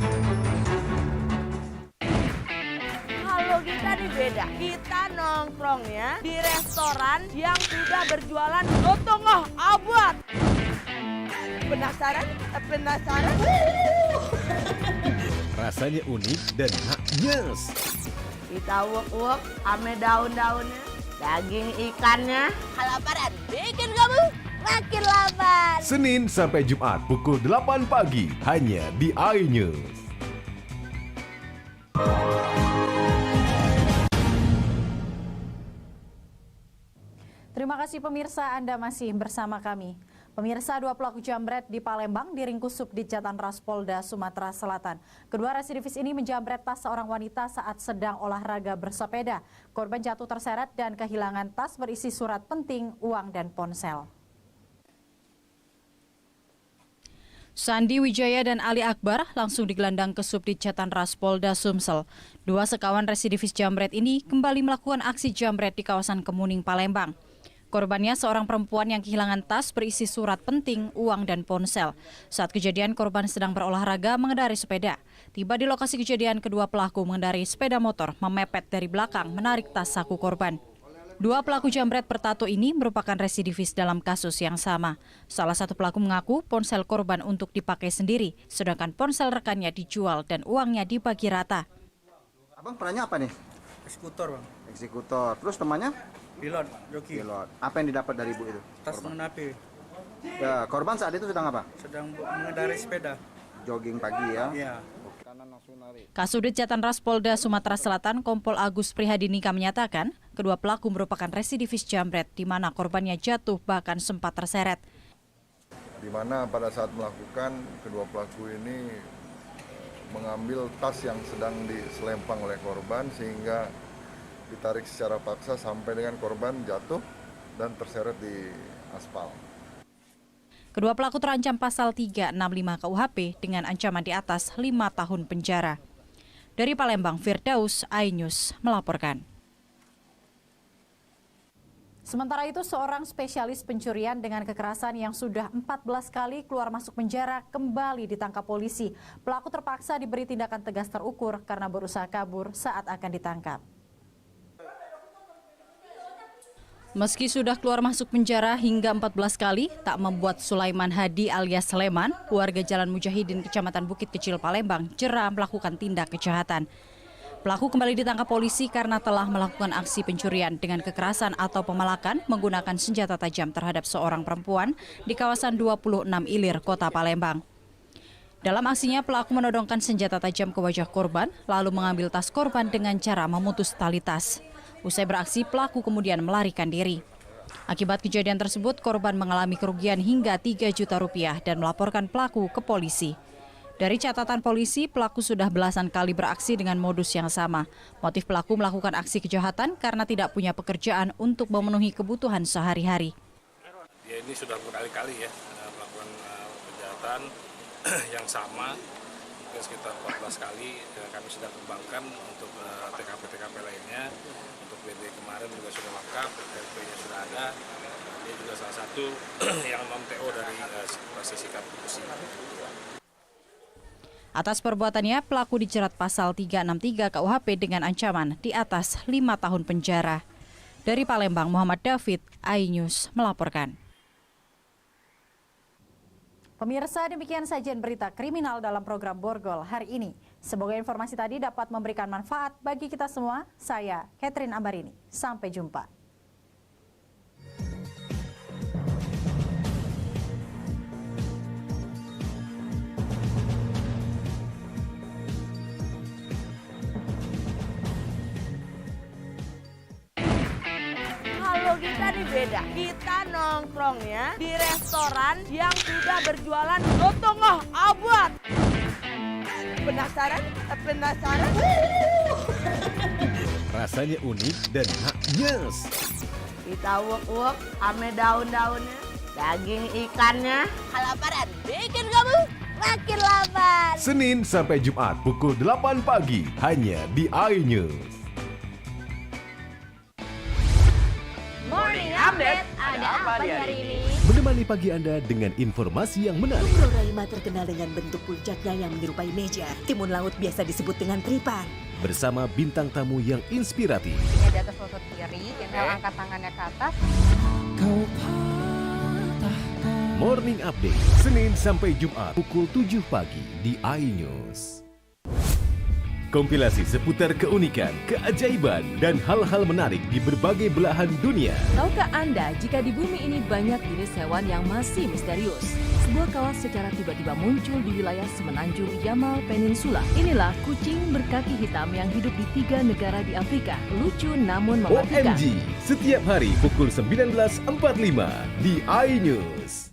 Kita nih beda. Kita nongkrongnya di restoran yang sudah berjualan setengah abad. Penasaran? Penasaran? Rasanya unik dan nyes. Kita uak-uak ame daun-daunnya, daging ikannya. Kelaparan bikin kamu makin lapar. Senin sampai Jumat pukul 8 pagi hanya di iNews. Terima kasih pemirsa, Anda masih bersama kami. Pemirsa, 2 pelaku jambret di Palembang diringkus Subdit Jatantras Polda Sumatera Selatan. Kedua residivis ini menjambret tas seorang wanita saat sedang olahraga bersepeda. Korban jatuh terseret dan kehilangan tas berisi surat penting, uang, dan ponsel. Sandi Wijaya dan Ali Akbar langsung digelandang ke Subdit Jatantras Polda Sumsel. 2 sekawan residivis jambret ini kembali melakukan aksi jambret di kawasan Kemuning, Palembang. Korbannya seorang perempuan yang kehilangan tas berisi surat penting, uang, dan ponsel. Saat kejadian, korban sedang berolahraga mengendarai sepeda. Tiba di lokasi kejadian, kedua pelaku mengendarai sepeda motor, memepet dari belakang, menarik tas saku korban. 2 pelaku jambret bertato ini merupakan residivis dalam kasus yang sama. Salah satu pelaku mengaku ponsel korban untuk dipakai sendiri, sedangkan ponsel rekannya dijual dan uangnya dibagi rata. Abang perannya apa nih? Eksekutor, Bang. Eksekutor. Terus temannya? Pilot, joki. Pilot. Apa yang didapat dari ibu itu? Tas menapi. Ya, korban saat itu sedang apa? Sedang mengendarai sepeda. Jogging pagi ya? Iya. Kasubdit Jatantras Polda Sumatera Selatan Kompol Agus Prihadinika menyatakan, kedua pelaku merupakan residivis jambret di mana korbannya jatuh bahkan sempat terseret. Di mana pada saat melakukan, kedua pelaku ini mengambil tas yang sedang diselempang oleh korban sehingga ditarik secara paksa sampai dengan korban jatuh dan terseret di aspal. Kedua pelaku terancam pasal 365 KUHP dengan ancaman di atas 5 tahun penjara. Dari Palembang, Firdaus, iNews melaporkan. Sementara itu, seorang spesialis pencurian dengan kekerasan yang sudah 14 kali keluar masuk penjara kembali ditangkap polisi. Pelaku terpaksa diberi tindakan tegas terukur karena berusaha kabur saat akan ditangkap. Meski sudah keluar masuk penjara hingga 14 kali, tak membuat Sulaiman Hadi alias Sleman, warga Jalan Mujahidin, Kecamatan Bukit Kecil, Palembang, jera melakukan tindak kejahatan. Pelaku kembali ditangkap polisi karena telah melakukan aksi pencurian dengan kekerasan atau pemalakan menggunakan senjata tajam terhadap seorang perempuan di kawasan 26 Ilir, Kota Palembang. Dalam aksinya, pelaku menodongkan senjata tajam ke wajah korban, lalu mengambil tas korban dengan cara memutus tali tas. Usai beraksi, pelaku kemudian melarikan diri. Akibat kejadian tersebut, korban mengalami kerugian hingga 3 juta rupiah dan melaporkan pelaku ke polisi. Dari catatan polisi, pelaku sudah belasan kali beraksi dengan modus yang sama. Motif pelaku melakukan aksi kejahatan karena tidak punya pekerjaan untuk memenuhi kebutuhan sehari-hari. Dia ini sudah berkali-kali ya melakukan kejahatan yang sama, mungkin sekitar 14 kali. Kami sudah kembangkan untuk TKP-TKP lainnya. Untuk BD kemarin juga sudah lengkap, TKP-nya sudah ada. Dia juga salah satu yang non-TO dari sisi korupsi. Atas perbuatannya, pelaku dijerat pasal 363 KUHP dengan ancaman di atas 5 tahun penjara. Dari Palembang, Muhammad David, iNews melaporkan. Pemirsa, demikian sajian berita kriminal dalam program Borgol hari ini. Semoga informasi tadi dapat memberikan manfaat bagi kita semua. Saya, Catherine Ambarini. Sampai jumpa. Kalau kita nih beda, kita nongkrongnya di restoran yang sudah berjualan soto ngoh abad. Penasaran? Penasaran? Rasanya unik dan nyes. Kita uek-uek ame daun-daunnya, daging ikannya. Kelaparan bikin kamu makin lapar. Senin sampai Jumat pukul 8 pagi hanya di iNews. Morning Update, ada apa hari ini? Menemani pagi Anda dengan informasi yang menarik. Tumbuh Raima terkenal dengan bentuk puncaknya yang menyerupai meja. Timun laut biasa disebut dengan tripan. Bersama bintang tamu yang inspiratif. Ini di atas lutut kiri, tinggal angkat tangannya ke atas. Morning Update, Senin sampai Jumat pukul 7 pagi di iNews. Kompilasi seputar keunikan, keajaiban, dan hal-hal menarik di berbagai belahan dunia. Tahukah Anda jika di bumi ini banyak jenis hewan yang masih misterius? Sebuah kawas secara tiba-tiba muncul di wilayah semenanjung Yamal Peninsula. Inilah kucing berkaki hitam yang hidup di 3 negara di Afrika. Lucu namun mematikan. OMG, setiap hari pukul 19.45 di iNews.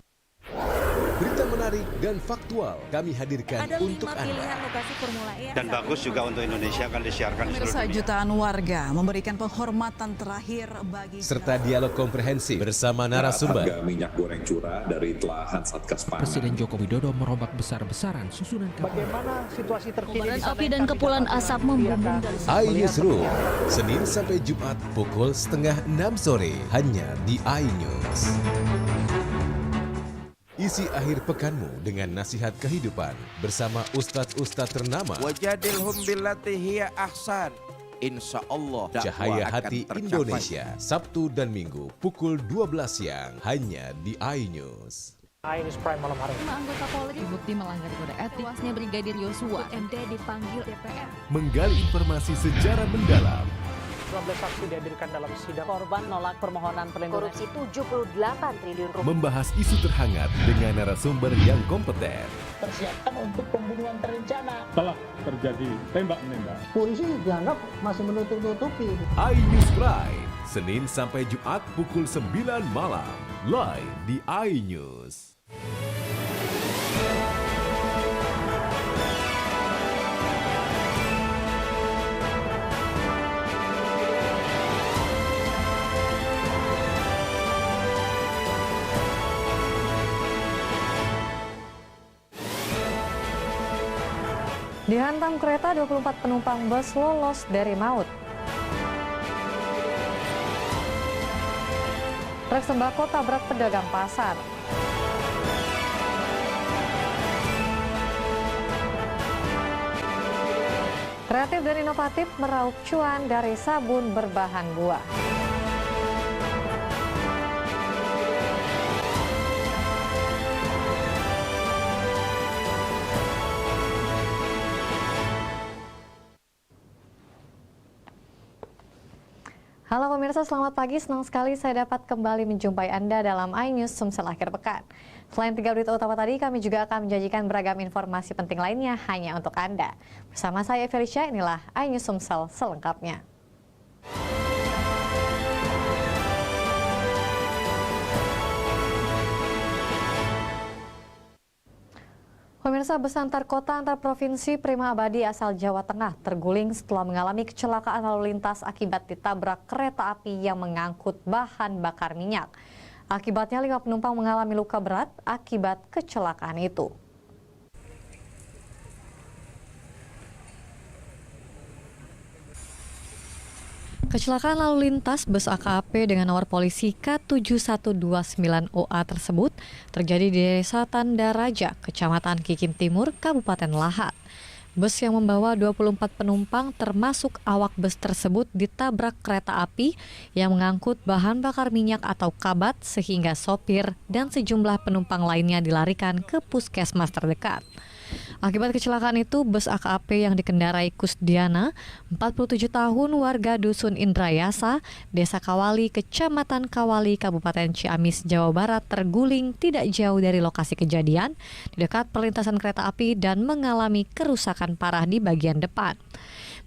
Berita menarik dan faktual kami hadirkan untuk Anda. Lokasi Formula E. Dan bagus juga untuk Indonesia akan disiarkan di seluruh dunia. Jutaan warga memberikan penghormatan terakhir bagi Serta dialog komprehensif bersama narasumber. Harga minyak goreng curah dari telahan Satgas Pangan. Presiden Joko Widodo merombak besar-besaran susunan Bagaimana situasi terkini? Kobaran api dan kepulan asap membumbung dari iNewsroom, Senin sampai Jumat pukul 5:30 sore hanya di iNews. Isi akhir pekanmu dengan nasihat kehidupan bersama ustadz-ustadz ternama. Wajadilhum billati hiya ahsan. Insya Allah Cahaya Hati Indonesia, Sabtu dan Minggu pukul 12 siang hanya di iNews. iNews Prime malam hari. 5 anggota Polri terbukti melanggar kode etik. Tuasnya Brigadir Yosua, MD dipanggil DPR. Menggali informasi secara mendalam. 12 saksi dihadirkan dalam sidang. Korban nolak permohonan perlindungan. Korupsi 78 triliun rupiah. Membahas isu terhangat dengan narasumber yang kompeten. Persiapkan untuk pembunuhan terencana. Telah terjadi tembak-menembak. Polisi dianggap masih menutup-nutupi. iNews Prime, Senin sampai Jumat pukul 9 malam. Live di iNews. Dihantam kereta, 24 penumpang bus lolos dari maut. Truk sembako tabrak pedagang pasar. Kreatif dan inovatif meraup cuan dari sabun berbahan buah. Halo pemirsa, selamat pagi. Senang sekali saya dapat kembali menjumpai Anda dalam iNews Sumsel akhir pekan. Selain 3 berita utama tadi, kami juga akan menjanjikan beragam informasi penting lainnya hanya untuk Anda. Bersama saya Felicia, inilah iNews Sumsel selengkapnya. Pemirsa, bus antar kota antar provinsi Prima Abadi asal Jawa Tengah terguling setelah mengalami kecelakaan lalu lintas akibat ditabrak kereta api yang mengangkut bahan bakar minyak. Akibatnya 5 penumpang mengalami luka berat akibat kecelakaan itu. Kecelakaan lalu lintas bus AKP dengan nomor polisi K7129OA tersebut terjadi di Desa Tanda Raja, Kecamatan Kikim Timur, Kabupaten Lahat. Bus yang membawa 24 penumpang termasuk awak bus tersebut ditabrak kereta api yang mengangkut bahan bakar minyak atau kabat sehingga sopir dan sejumlah penumpang lainnya dilarikan ke puskesmas terdekat. Akibat kecelakaan itu, bus AKP yang dikendarai Kusdiana, 47 tahun, warga Dusun Indrayasa, Desa Kawali, Kecamatan Kawali, Kabupaten Ciamis, Jawa Barat, terguling tidak jauh dari lokasi kejadian di dekat perlintasan kereta api dan mengalami kerusakan parah di bagian depan.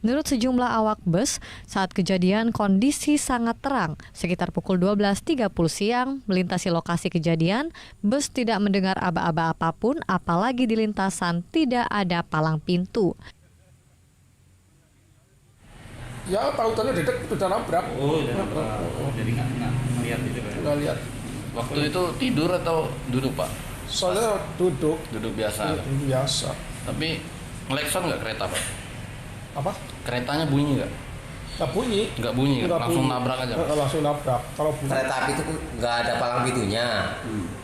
Menurut sejumlah awak bus, saat kejadian kondisi sangat terang. Sekitar pukul 12.30 siang, melintasi lokasi kejadian, bus tidak mendengar aba-aba apapun, apalagi di lintasan tidak ada palang pintu. Ya, tautannya dedek udah nabrak. Oh, udah nabrak. Jadi nggak lihat itu kan? Nggak lihat. Waktu itu tidur atau duduk, Pak? Soalnya duduk. Duduk biasa. Biasa. Tapi ngelekson nggak kereta, Pak? Apa? Keretanya bunyi nggak? Nggak bunyi. Nggak bunyi, langsung nabrak aja. Langsung nabrak. Kalau bunyi. Kereta api itu nggak ada palang pintunya.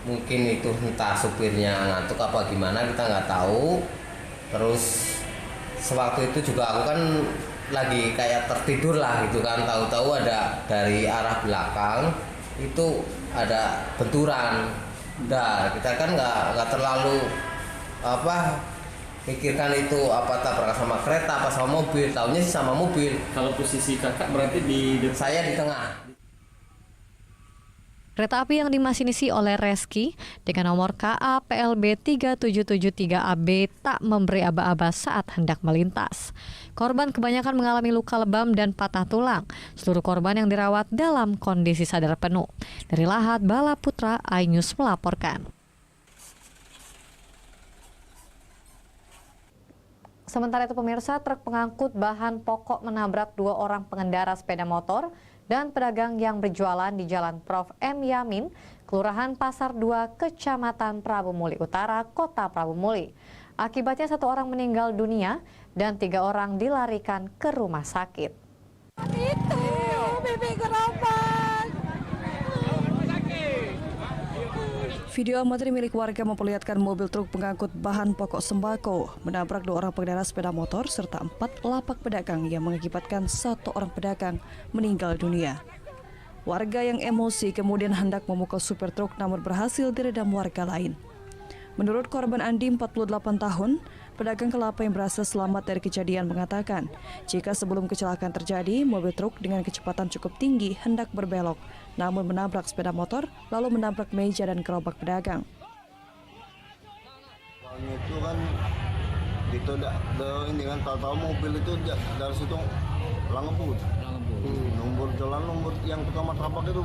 Mungkin itu entah supirnya ngantuk apa gimana, kita nggak tahu. Terus sewaktu itu juga aku kan lagi kayak tertidur lah gitu kan. Tahu-tahu ada dari arah belakang itu ada benturan. Udah, kita kan nggak terlalu pikirkan itu apa tabrakan sama kereta apa sama mobil, tahunya sih sama mobil. Kalau posisi kakak berarti saya di tengah. Kereta api yang dimasinisi oleh Reski dengan nomor KA PLB 3773AB tak memberi aba-aba saat hendak melintas. Korban kebanyakan mengalami luka lebam dan patah tulang. Seluruh korban yang dirawat dalam kondisi sadar penuh. Dari Lahat, Bala Putra, iNews melaporkan. Sementara itu pemirsa, truk pengangkut bahan pokok menabrak 2 orang pengendara sepeda motor dan pedagang yang berjualan di Jalan Prof. M. Yamin, Kelurahan Pasar 2, Kecamatan Prabu Muli Utara, Kota Prabu Muli. Akibatnya 1 orang meninggal dunia dan 3 orang dilarikan ke rumah sakit. Itu, bibi kenapa? Video amatir milik warga memperlihatkan mobil truk pengangkut bahan pokok sembako menabrak 2 orang pengendara sepeda motor serta 4 lapak pedagang yang mengakibatkan 1 orang pedagang meninggal dunia. Warga yang emosi kemudian hendak memukul supir truk namun berhasil diredam warga lain. Menurut korban Andi, 48 tahun, pedagang kelapa yang berhasil selamat dari kejadian mengatakan, jika sebelum kecelakaan terjadi, mobil truk dengan kecepatan cukup tinggi hendak berbelok, namun menabrak sepeda motor, lalu menabrak meja dan gerobak pedagang. Itu kan, itu ini kan tahu mobil itu dari situ langebut. Nomor jalan nomor yang pertama tapak itu.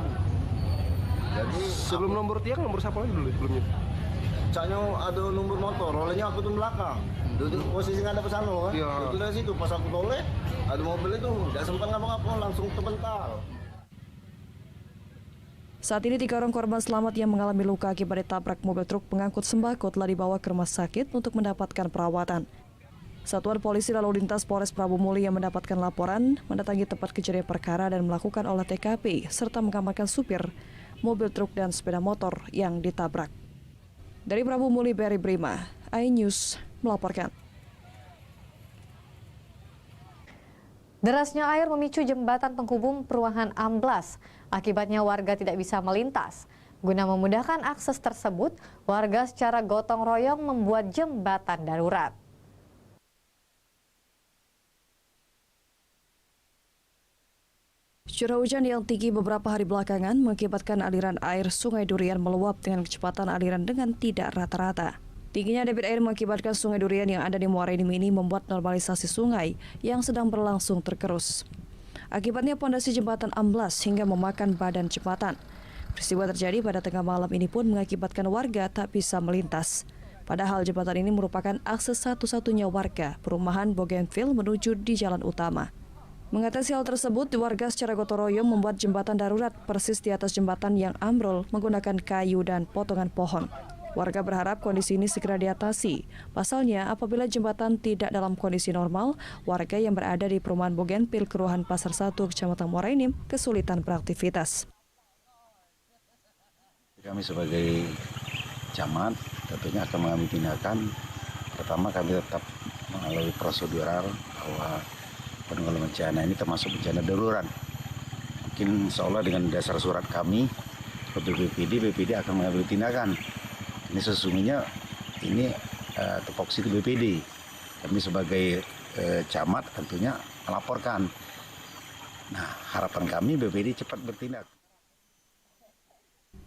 Jadi sebelum nomor tiang nomor siapa lagi dulu sebelumnya? Caknya ada nomor motor, olehnya aku tuh belakang. Duduk posisi nggak ada pesano kan? Iya. Itu dari situ pas aku toleh, ada mobil itu, tidak sempat ngapa-ngapa, langsung terpental. Saat ini 3 orang korban selamat yang mengalami luka akibat ditabrak mobil truk pengangkut sembako telah dibawa ke rumah sakit untuk mendapatkan perawatan. Satuan Polisi Lalu Lintas Polres Prabu Muli yang mendapatkan laporan mendatangi tempat kejadian perkara dan melakukan olah TKP serta mengamankan supir, mobil truk dan sepeda motor yang ditabrak. Dari Prabu Muli, Berry Brima, iNews melaporkan. Derasnya air memicu jembatan penghubung Perumahan amblas. Akibatnya warga tidak bisa melintas. Guna memudahkan akses tersebut, warga secara gotong royong membuat jembatan darurat. Curah hujan yang tinggi beberapa hari belakangan mengakibatkan aliran air Sungai Durian meluap dengan kecepatan aliran dengan tidak rata-rata. Tingginya debit air mengakibatkan Sungai Durian yang ada di Muara Enim ini membuat normalisasi sungai yang sedang berlangsung tergerus. Akibatnya pondasi jembatan amblas hingga memakan badan jembatan. Peristiwa terjadi pada tengah malam ini pun mengakibatkan warga tak bisa melintas. Padahal jembatan ini merupakan akses satu-satunya warga perumahan Bougainville menuju di jalan utama. Mengatasi hal tersebut, warga secara gotong royong membuat jembatan darurat persis di atas jembatan yang ambrol menggunakan kayu dan potongan pohon. Warga berharap kondisi ini segera diatasi. Pasalnya, apabila jembatan tidak dalam kondisi normal, warga yang berada di perumahan Bougainville, Kelurahan Pasar 1, Kecamatan Muara Enim, kesulitan beraktivitas. Kami sebagai camat tentunya akan mengambil tindakan. Pertama, kami tetap melalui prosedural bahwa penanggulangan bencana ini termasuk bencana darurat. Mungkin insya Allah dengan dasar surat kami untuk BPD akan mengambil tindakan. Ini sesungguhnya ini tupoksi ke BPD. Kami sebagai camat tentunya melaporkan. Nah, harapan kami BPD cepat bertindak.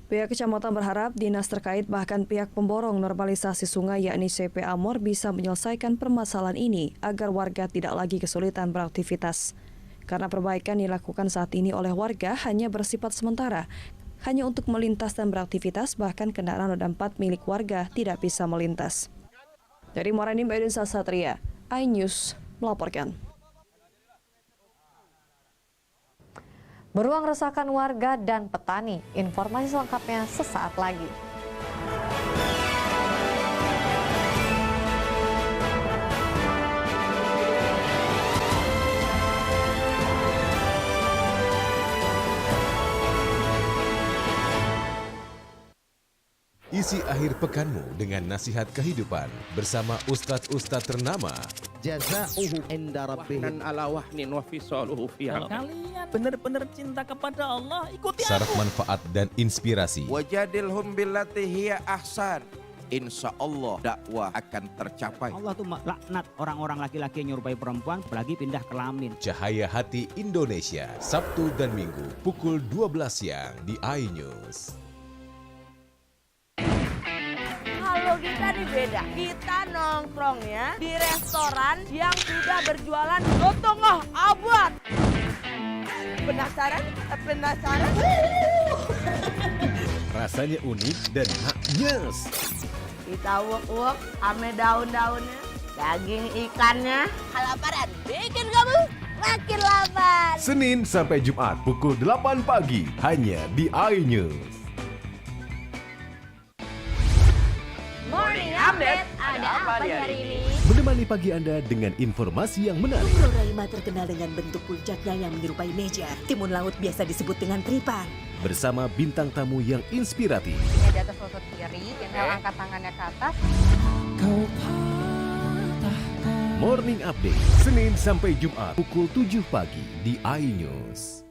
Pihak kecamatan berharap dinas terkait bahkan pihak pemborong normalisasi sungai yakni CP Amor bisa menyelesaikan permasalahan ini agar warga tidak lagi kesulitan beraktivitas. Karena perbaikan dilakukan saat ini oleh warga hanya bersifat sementara, hanya untuk melintas dan beraktivitas, bahkan kendaraan roda 4 milik warga tidak bisa melintas. Dari Muara Enim, Edwin Satria, iNews melaporkan. Beruang resahkan warga dan petani. Informasi selengkapnya sesaat lagi. Isi akhir pekanmu dengan nasihat kehidupan bersama ustadz-ustadz ternama. Jaza'uhu inda rabbihim ala wahnin wa fisaluhu fi Kalau kalian benar-benar cinta kepada Allah, ikuti Syarat aku. manfaat dan inspirasi. Wajadilhum billati hiya ahsan. Insya Allah dakwah akan tercapai. Allah tuh laknat orang-orang laki-laki yang nyerupai perempuan apalagi pindah kelamin. Cahaya Hati Indonesia, Sabtu dan Minggu pukul 12 siang di iNews. Kalau kita nih beda, kita nongkrongnya di restoran yang sudah berjualan lotongoh abad. Penasaran? Penasaran? Rasanya unik dan maknyes. Kita uak-uak ame daun-daunnya, daging ikannya. Kelaparan, bikin kamu makin lapar. Senin sampai Jumat pukul 8 pagi hanya di iNews. Morning Update, ada apa di hari ini? Menemani pagi Anda dengan informasi yang menarik. Pulau Raima terkenal dengan bentuk puncaknya yang menyerupai meja. Timun laut biasa disebut dengan tripan. Bersama bintang tamu yang inspiratif. Ini di atas lutut kiri, inhale angkat tangannya ke atas. Morning Update, Senin sampai Jumat pukul 7 pagi di iNews.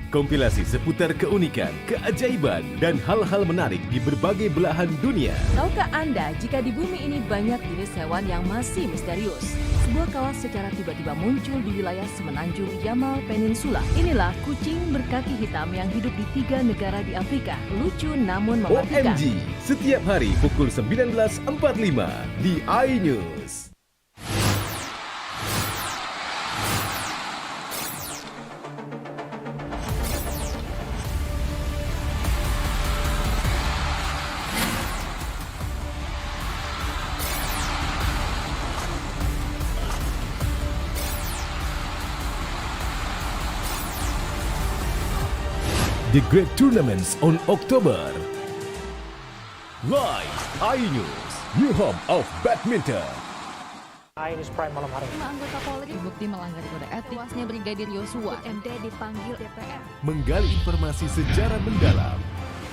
Kompilasi seputar keunikan, keajaiban, dan hal-hal menarik di berbagai belahan dunia. Tahukah Anda jika di bumi ini banyak jenis hewan yang masih misterius? Sebuah kawas secara tiba-tiba muncul di wilayah semenanjung Yamal Peninsula. Inilah kucing berkaki hitam yang hidup di 3 negara di Afrika. Lucu namun mematikan. OMG, setiap hari pukul 19.45 di iNews. The Great Tournaments on October. Live iNews, new home of badminton. News Prime malam hari. 5 anggota Polri terbukti melanggar kode etik. Tewasnya Brigadir Yosua, MD dipanggil DPR. Menggali informasi secara mendalam.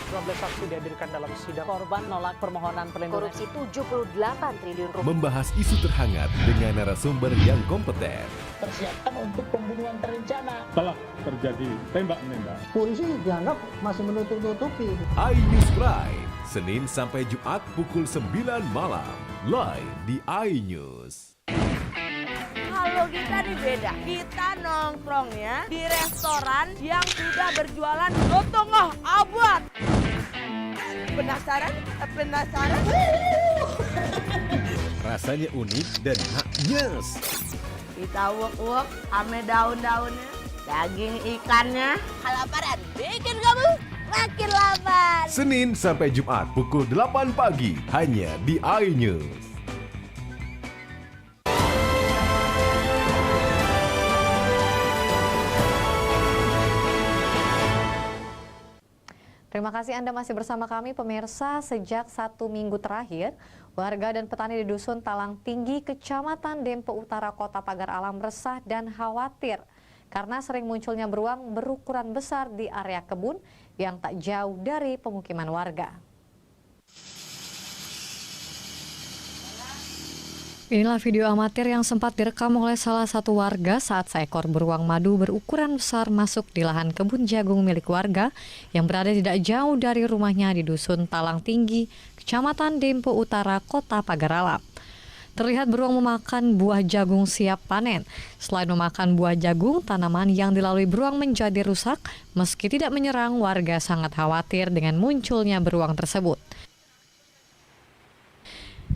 12 saksi dihadirkan dalam sidang. Korban nolak permohonan perlindungan. Korupsi 78 triliun rupiah. Membahas isu terhangat dengan narasumber yang kompeten. Persiapkan untuk pembunuhan terencana. Telah terjadi tembak-menembak. Polisi dianggap masih menutup-nutupi. iNews Prime, Senin sampai Jumat pukul 9 malam. Live di iNews. Kalau kita nih beda, kita nongkrongnya di restoran yang sudah berjualan setengah abad. Penasaran? Penasaran? Rasanya unik dan nyes. Kita uek-uek ame daun-daunnya, daging ikannya. Kelaparan bikin kamu makin lapar. Senin sampai Jumat pukul 8 pagi hanya di iNews. Terima kasih Anda masih bersama kami pemirsa. Sejak 1 minggu terakhir, warga dan petani di Dusun Talang Tinggi, Kecamatan Dempo Utara, Kota Pagar Alam resah dan khawatir karena sering munculnya beruang berukuran besar di area kebun yang tak jauh dari pemukiman warga. Inilah video amatir yang sempat direkam oleh salah satu warga saat seekor beruang madu berukuran besar masuk di lahan kebun jagung milik warga yang berada tidak jauh dari rumahnya di Dusun Talang Tinggi, Kecamatan Dempo Utara, Kota Pagar Alam. Terlihat beruang memakan buah jagung siap panen. Selain memakan buah jagung, tanaman yang dilalui beruang menjadi rusak. Meski tidak menyerang, warga sangat khawatir dengan munculnya beruang tersebut.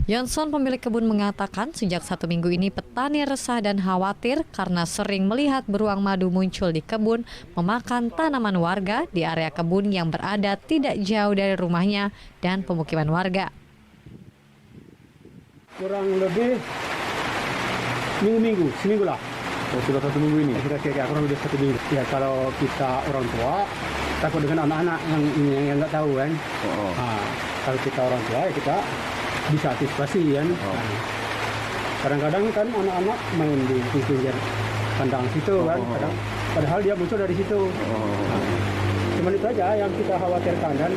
Johnson, pemilik kebun, mengatakan sejak 1 minggu ini petani resah dan khawatir karena sering melihat beruang madu muncul di kebun memakan tanaman warga di area kebun yang berada tidak jauh dari rumahnya dan pemukiman warga. Kurang lebih seminggu lah. Oh, sudah 1 minggu ini? Sudah kurang lebih 1 minggu. Ya, kalau kita orang tua takut dengan anak-anak yang nggak tahu kan. Kalau kita orang tua ya kita bisa antisipasi kan. Kadang-kadang kan anak-anak main di pinggir kandang situ kan. Padahal dia muncul dari situ. Cuman itu aja yang kita khawatirkan kan.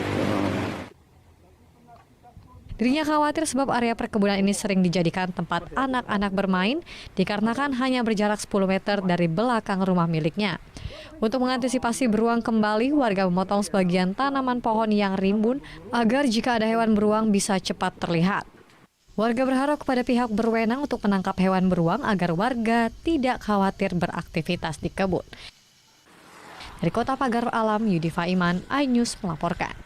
Dirinya khawatir sebab area perkebunan ini sering dijadikan tempat anak-anak bermain dikarenakan hanya berjarak 10 meter dari belakang rumah miliknya. Untuk mengantisipasi beruang kembali, warga memotong sebagian tanaman pohon yang rimbun agar jika ada hewan beruang bisa cepat terlihat. Warga berharap kepada pihak berwenang untuk menangkap hewan beruang agar warga tidak khawatir beraktivitas di kebun. Dari Kota Pagar Alam, Yudifa Iman, iNews melaporkan.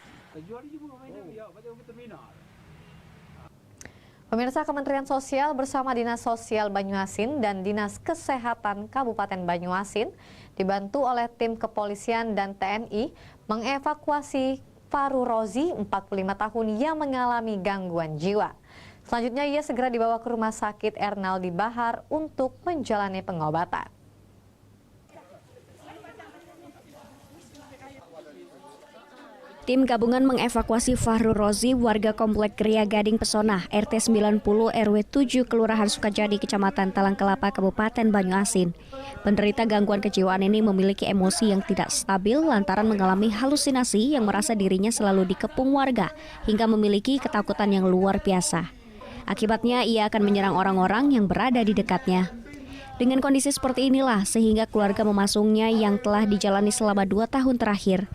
Pemirsa, Kementerian Sosial bersama Dinas Sosial Banyuasin dan Dinas Kesehatan Kabupaten Banyuasin dibantu oleh tim kepolisian dan TNI mengevakuasi Faru Rozi, 45 tahun yang mengalami gangguan jiwa. Selanjutnya ia segera dibawa ke Rumah Sakit Ernaldi Bahar untuk menjalani pengobatan. Tim gabungan mengevakuasi Fahru Rozi, warga Komplek Gria Gading Pesona, RT 90 RW 7 Kelurahan Sukajadi, Kecamatan Talang Kelapa, Kabupaten Banyuasin. Penderita gangguan kejiwaan ini memiliki emosi yang tidak stabil lantaran mengalami halusinasi yang merasa dirinya selalu dikepung warga hingga memiliki ketakutan yang luar biasa. Akibatnya ia akan menyerang orang-orang yang berada di dekatnya. Dengan kondisi seperti inilah sehingga keluarga memasungnya yang telah dijalani selama 2 tahun terakhir.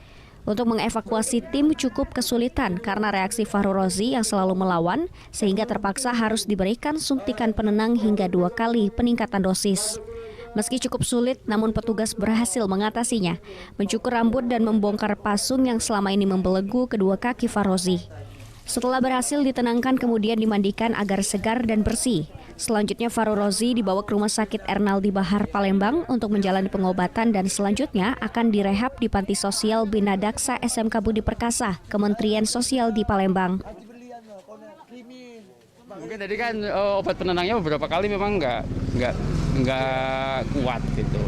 Untuk mengevakuasi tim cukup kesulitan karena reaksi Fahru Rozi yang selalu melawan sehingga terpaksa harus diberikan suntikan penenang hingga 2 kali peningkatan dosis. Meski cukup sulit, namun petugas berhasil mengatasinya, mencukur rambut dan membongkar pasung yang selama ini membelenggu kedua kaki Fahru Rozi. Setelah berhasil ditenangkan kemudian dimandikan agar segar dan bersih. Selanjutnya Fahru Rozi dibawa ke Rumah Sakit Ernaldi Bahar Palembang untuk menjalani pengobatan dan selanjutnya akan direhab di Panti Sosial Bina Daksa SMK Budi Perkasa, Kementerian Sosial di Palembang. Mungkin tadi kan obat penenangnya beberapa kali memang nggak kuat gitu.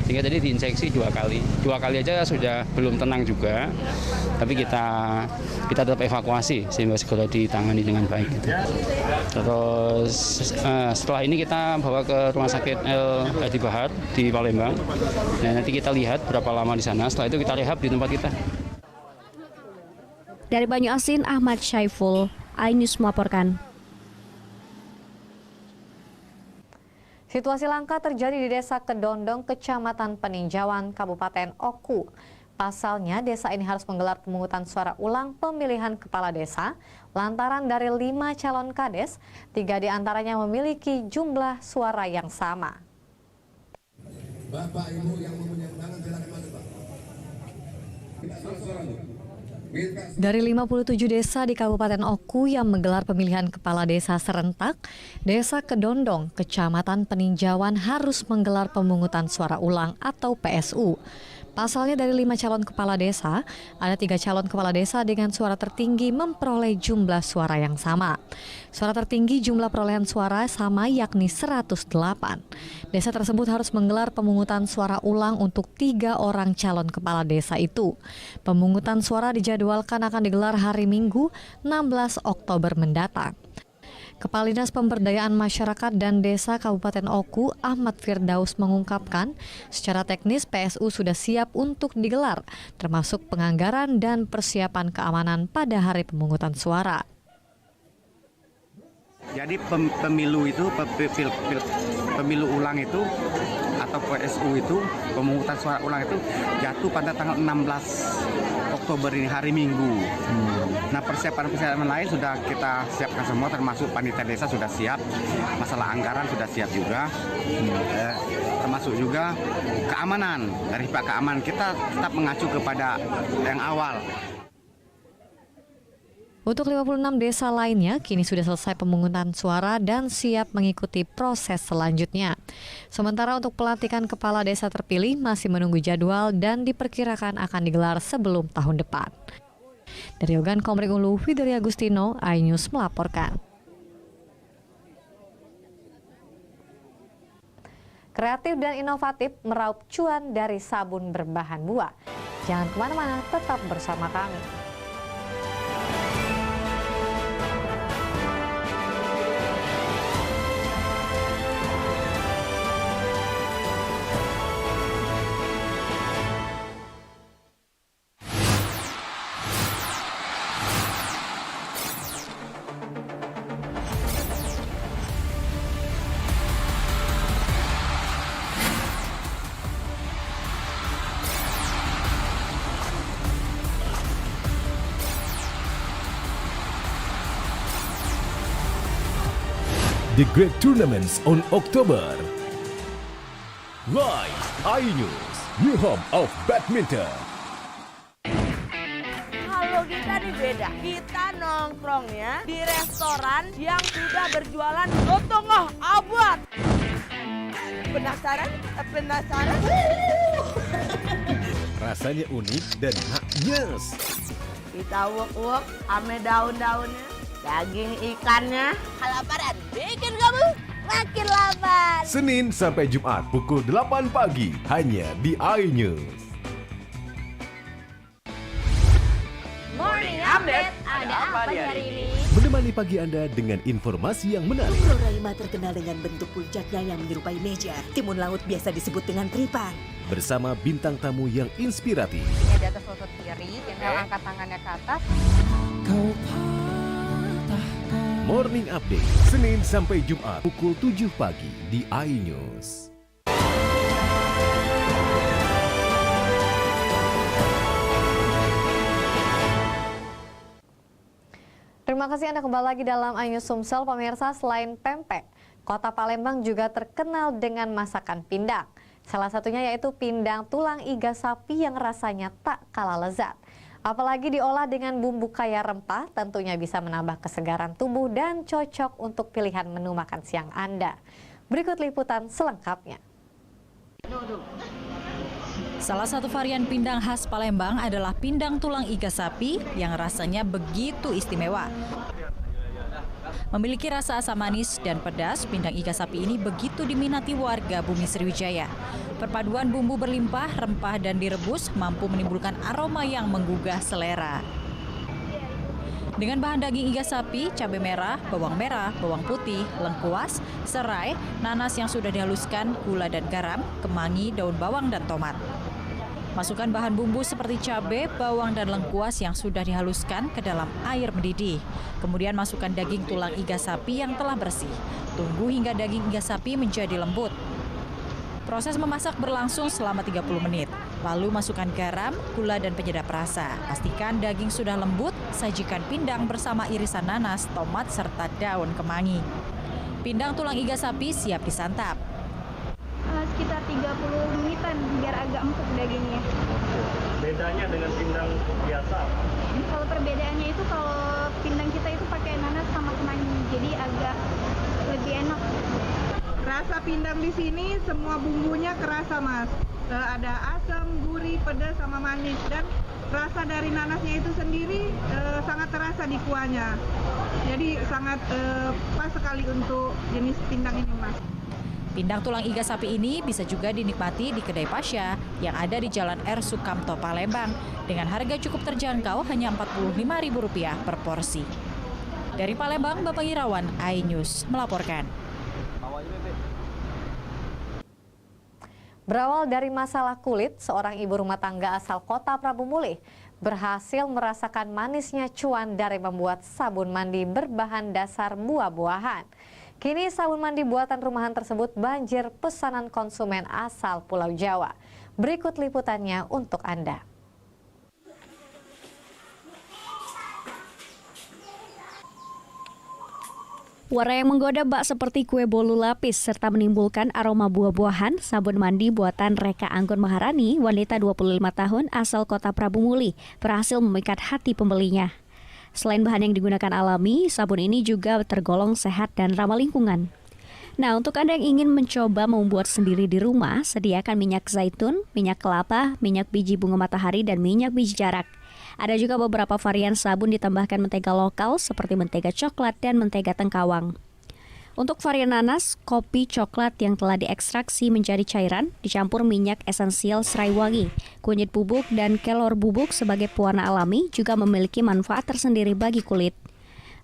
sehingga tadi diinseksi 2 kali. 2 kali aja sudah belum tenang juga, tapi kita tetap evakuasi sehingga segera ditangani dengan baik gitu. Terus setelah ini kita bawa ke Rumah Sakit El Hadi Bahar di Palembang. Nah, nanti kita lihat berapa lama di sana, setelah itu kita rehab di tempat kita. Dari Banyuasin, Ahmad Syaiful, iNews melaporkan. Situasi langka terjadi di Desa Kedondong, Kecamatan Peninjauan, Kabupaten Oku. Pasalnya, desa ini harus menggelar pemungutan suara ulang pemilihan kepala desa lantaran dari 5 calon kades, 3 diantaranya memiliki jumlah suara yang sama. Bapak Ibu yang mempunyai undangan silakan masuk, Pak. Kita suara dulu. Dari 57 desa di Kabupaten Oku yang menggelar pemilihan kepala desa serentak, Desa Kedondong, Kecamatan Peninjauan harus menggelar pemungutan suara ulang atau PSU. Pasalnya dari 5 calon kepala desa, ada 3 calon kepala desa dengan suara tertinggi memperoleh jumlah suara yang sama. Suara tertinggi jumlah perolehan suara sama yakni 108. Desa tersebut harus menggelar pemungutan suara ulang untuk 3 orang calon kepala desa itu. Pemungutan suara dijadwalkan akan digelar hari Minggu 16 Oktober mendatang. Kepala Dinas Pemberdayaan Masyarakat dan Desa Kabupaten Oku, Ahmad Firdaus mengungkapkan, secara teknis PSU sudah siap untuk digelar, termasuk penganggaran dan persiapan keamanan pada hari pemungutan suara. Jadi pemilu itu, pemilu ulang itu atau PSU itu, pemungutan suara ulang itu jatuh pada tanggal 16 Oktober ini, hari Minggu. Nah, persiapan lain sudah kita siapkan semua, termasuk panitia desa sudah siap, masalah anggaran sudah siap juga, termasuk juga keamanan. Dari pihak keamanan kita tetap mengacu kepada yang awal. Untuk 56 desa lainnya, kini sudah selesai pemungutan suara dan siap mengikuti proses selanjutnya. Sementara untuk pelantikan kepala desa terpilih masih menunggu jadwal dan diperkirakan akan digelar sebelum tahun depan. Dari Ogan Komering Ulu, Widri Agustino, iNews melaporkan. Kreatif dan inovatif meraup cuan dari sabun berbahan buah. Jangan kemana-mana, tetap bersama kami. The Great Tournaments on October. Live iNews, new home of badminton. Kalau kita nih beda, kita nongkrongnya di restoran yang sudah berjualan lotongoh abad. Penasaran? Penasaran? Rasanya unik dan maknyes. Kita uak-uak ame daun-daunnya. Daging ikannya, kelaparan bikin kamu makin lapar. Senin sampai Jumat pukul 8 pagi hanya di iNews. Morning Update, ada apa di hari ini? Menemani pagi Anda dengan informasi yang menarik. Floraima terkenal dengan bentuk puncaknya yang menyerupai meja. Timun laut biasa disebut dengan tripan. Bersama bintang tamu yang inspiratif. Ini di atas lutut kiri, tinggal angkat tangannya ke atas. Morning Update, Senin sampai Jumat pukul 7 pagi di iNews. Terima kasih Anda kembali lagi dalam iNews Sumsel. Pemirsa, selain pempek, Kota Palembang juga terkenal dengan masakan pindang. Salah satunya yaitu pindang tulang iga sapi yang rasanya tak kalah lezat. Apalagi diolah dengan bumbu kaya rempah, tentunya bisa menambah kesegaran tubuh dan cocok untuk pilihan menu makan siang Anda. Berikut liputan selengkapnya. Salah satu varian pindang khas Palembang adalah pindang tulang iga sapi yang rasanya begitu istimewa. Memiliki rasa asam manis dan pedas, pindang iga sapi ini begitu diminati warga Bumi Sriwijaya. Perpaduan bumbu berlimpah, rempah dan direbus mampu menimbulkan aroma yang menggugah selera. Dengan bahan daging iga sapi, cabai merah, bawang putih, lengkuas, serai, nanas yang sudah dihaluskan, gula dan garam, kemangi, daun bawang dan tomat. Masukkan bahan bumbu seperti cabai, bawang dan lengkuas yang sudah dihaluskan ke dalam air mendidih. Kemudian masukkan daging tulang iga sapi yang telah bersih. Tunggu hingga daging iga sapi menjadi lembut. Proses memasak berlangsung selama 30 menit. Lalu masukkan garam, gula dan penyedap rasa. Pastikan daging sudah lembut, sajikan pindang bersama irisan nanas, tomat serta daun kemangi. Pindang tulang iga sapi siap disantap. Sekitar 30 menitan biar agak empuk dagingnya. Bedanya dengan pindang biasa? Kalau perbedaannya itu kalau pindang kita itu pakai nanas sama kemangi, jadi agak lebih enak. Rasa pindang di sini semua bumbunya kerasa, Mas. Ada asam, gurih, pedas sama manis, dan rasa dari nanasnya itu sendiri sangat terasa di kuahnya. Jadi sangat pas sekali untuk jenis pindang ini, Mas. Pindang tulang iga sapi ini bisa juga dinikmati di kedai Pasya yang ada di Jalan R. Sukamto, Palembang dengan harga cukup terjangkau hanya Rp45.000 per porsi. Dari Palembang, Bapak Irawan, iNews melaporkan. Berawal dari masalah kulit, seorang ibu rumah tangga asal kota Prabu Mulih berhasil merasakan manisnya cuan dari membuat sabun mandi berbahan dasar buah-buahan. Kini sabun mandi buatan rumahan tersebut banjir pesanan konsumen asal Pulau Jawa. Berikut liputannya untuk Anda. Warna yang menggoda bak seperti kue bolu lapis serta menimbulkan aroma buah-buahan, sabun mandi buatan Reka Anggun Maharani, wanita 25 tahun asal kota Prabu Mulih, berhasil memikat hati pembelinya. Selain bahan yang digunakan alami, sabun ini juga tergolong sehat dan ramah lingkungan. Nah, untuk Anda yang ingin mencoba membuat sendiri di rumah, sediakan minyak zaitun, minyak kelapa, minyak biji bunga matahari, dan minyak biji jarak. Ada juga beberapa varian sabun ditambahkan mentega lokal seperti mentega coklat dan mentega tengkawang. Untuk varian nanas, kopi coklat yang telah diekstraksi menjadi cairan, dicampur minyak esensial serai wangi, kunyit bubuk, dan kelor bubuk sebagai pewarna alami juga memiliki manfaat tersendiri bagi kulit.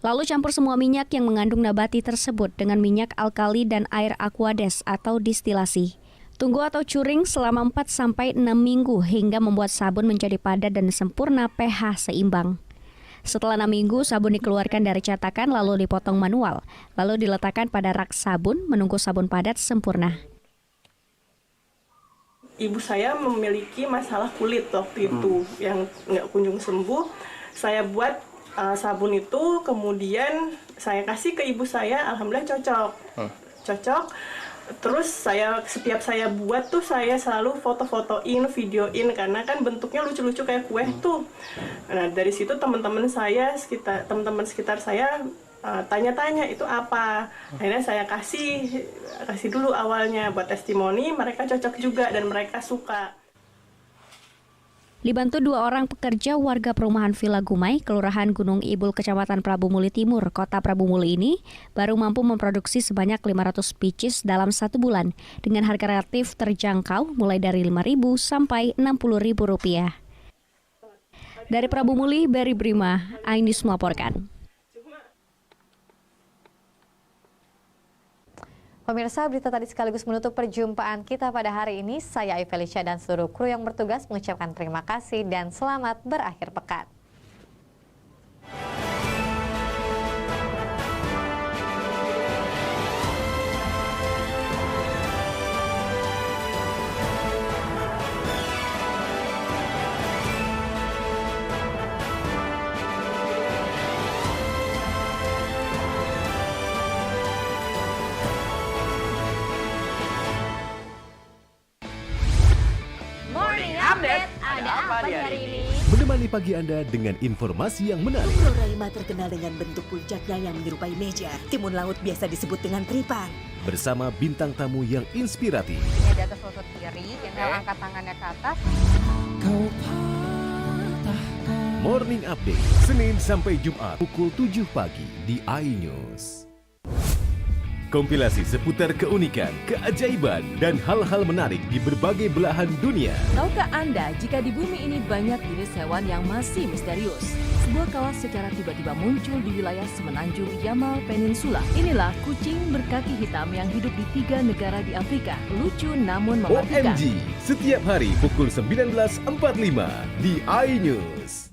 Lalu campur semua minyak yang mengandung nabati tersebut dengan minyak alkali dan air aquades atau distilasi. Tunggu atau curing selama 4-6 minggu hingga membuat sabun menjadi padat dan sempurna pH seimbang. Setelah 6 minggu, sabun dikeluarkan dari cetakan lalu dipotong manual, lalu diletakkan pada rak sabun menunggu sabun padat sempurna. Ibu saya memiliki masalah kulit waktu itu yang nggak kunjung sembuh. Saya buat sabun itu, kemudian saya kasih ke ibu saya, alhamdulillah cocok. Terus setiap saya buat tuh saya selalu foto-fotoin, videoin karena kan bentuknya lucu-lucu kayak kue tuh. Nah, dari situ teman-teman sekitar saya tanya-tanya itu apa. Akhirnya saya kasih dulu awalnya buat testimoni, mereka cocok juga dan mereka suka. Dibantu 2 orang pekerja warga perumahan Villa Gumai, Kelurahan Gunung Ibul, Kecamatan Prabu Mulih Timur, Kota Prabu Mulih ini baru mampu memproduksi sebanyak 500 pieces dalam 1 bulan dengan harga relatif terjangkau mulai dari Rp5.000 sampai Rp60.000. Dari Prabu Mulih, Berry Brima, iNews melaporkan. Pemirsa, berita tadi sekaligus menutup perjumpaan kita pada hari ini. Saya Felicia dan seluruh kru yang bertugas mengucapkan terima kasih dan selamat berakhir pekan. Menemani pagi Anda dengan informasi yang menarik. Floraima terkenal dengan bentuk puncaknya yang menyerupai meja. Timun laut biasa disebut dengan tripan. Bersama bintang tamu yang inspiratif. Ini di atas lutut kiri, tinggal angkat tangannya ke atas. Kau patahkan Morning Update, Senin sampai Jumat pukul 7 pagi di iNews. Kompilasi seputar keunikan, keajaiban, dan hal-hal menarik di berbagai belahan dunia. Tahukah Anda jika di bumi ini banyak jenis hewan yang masih misterius? Sebuah kawas secara tiba-tiba muncul di wilayah semenanjung Yamal Peninsula. Inilah kucing berkaki hitam yang hidup di 3 negara di Afrika. Lucu namun mematikan. OMG, setiap hari pukul 19.45 di iNews.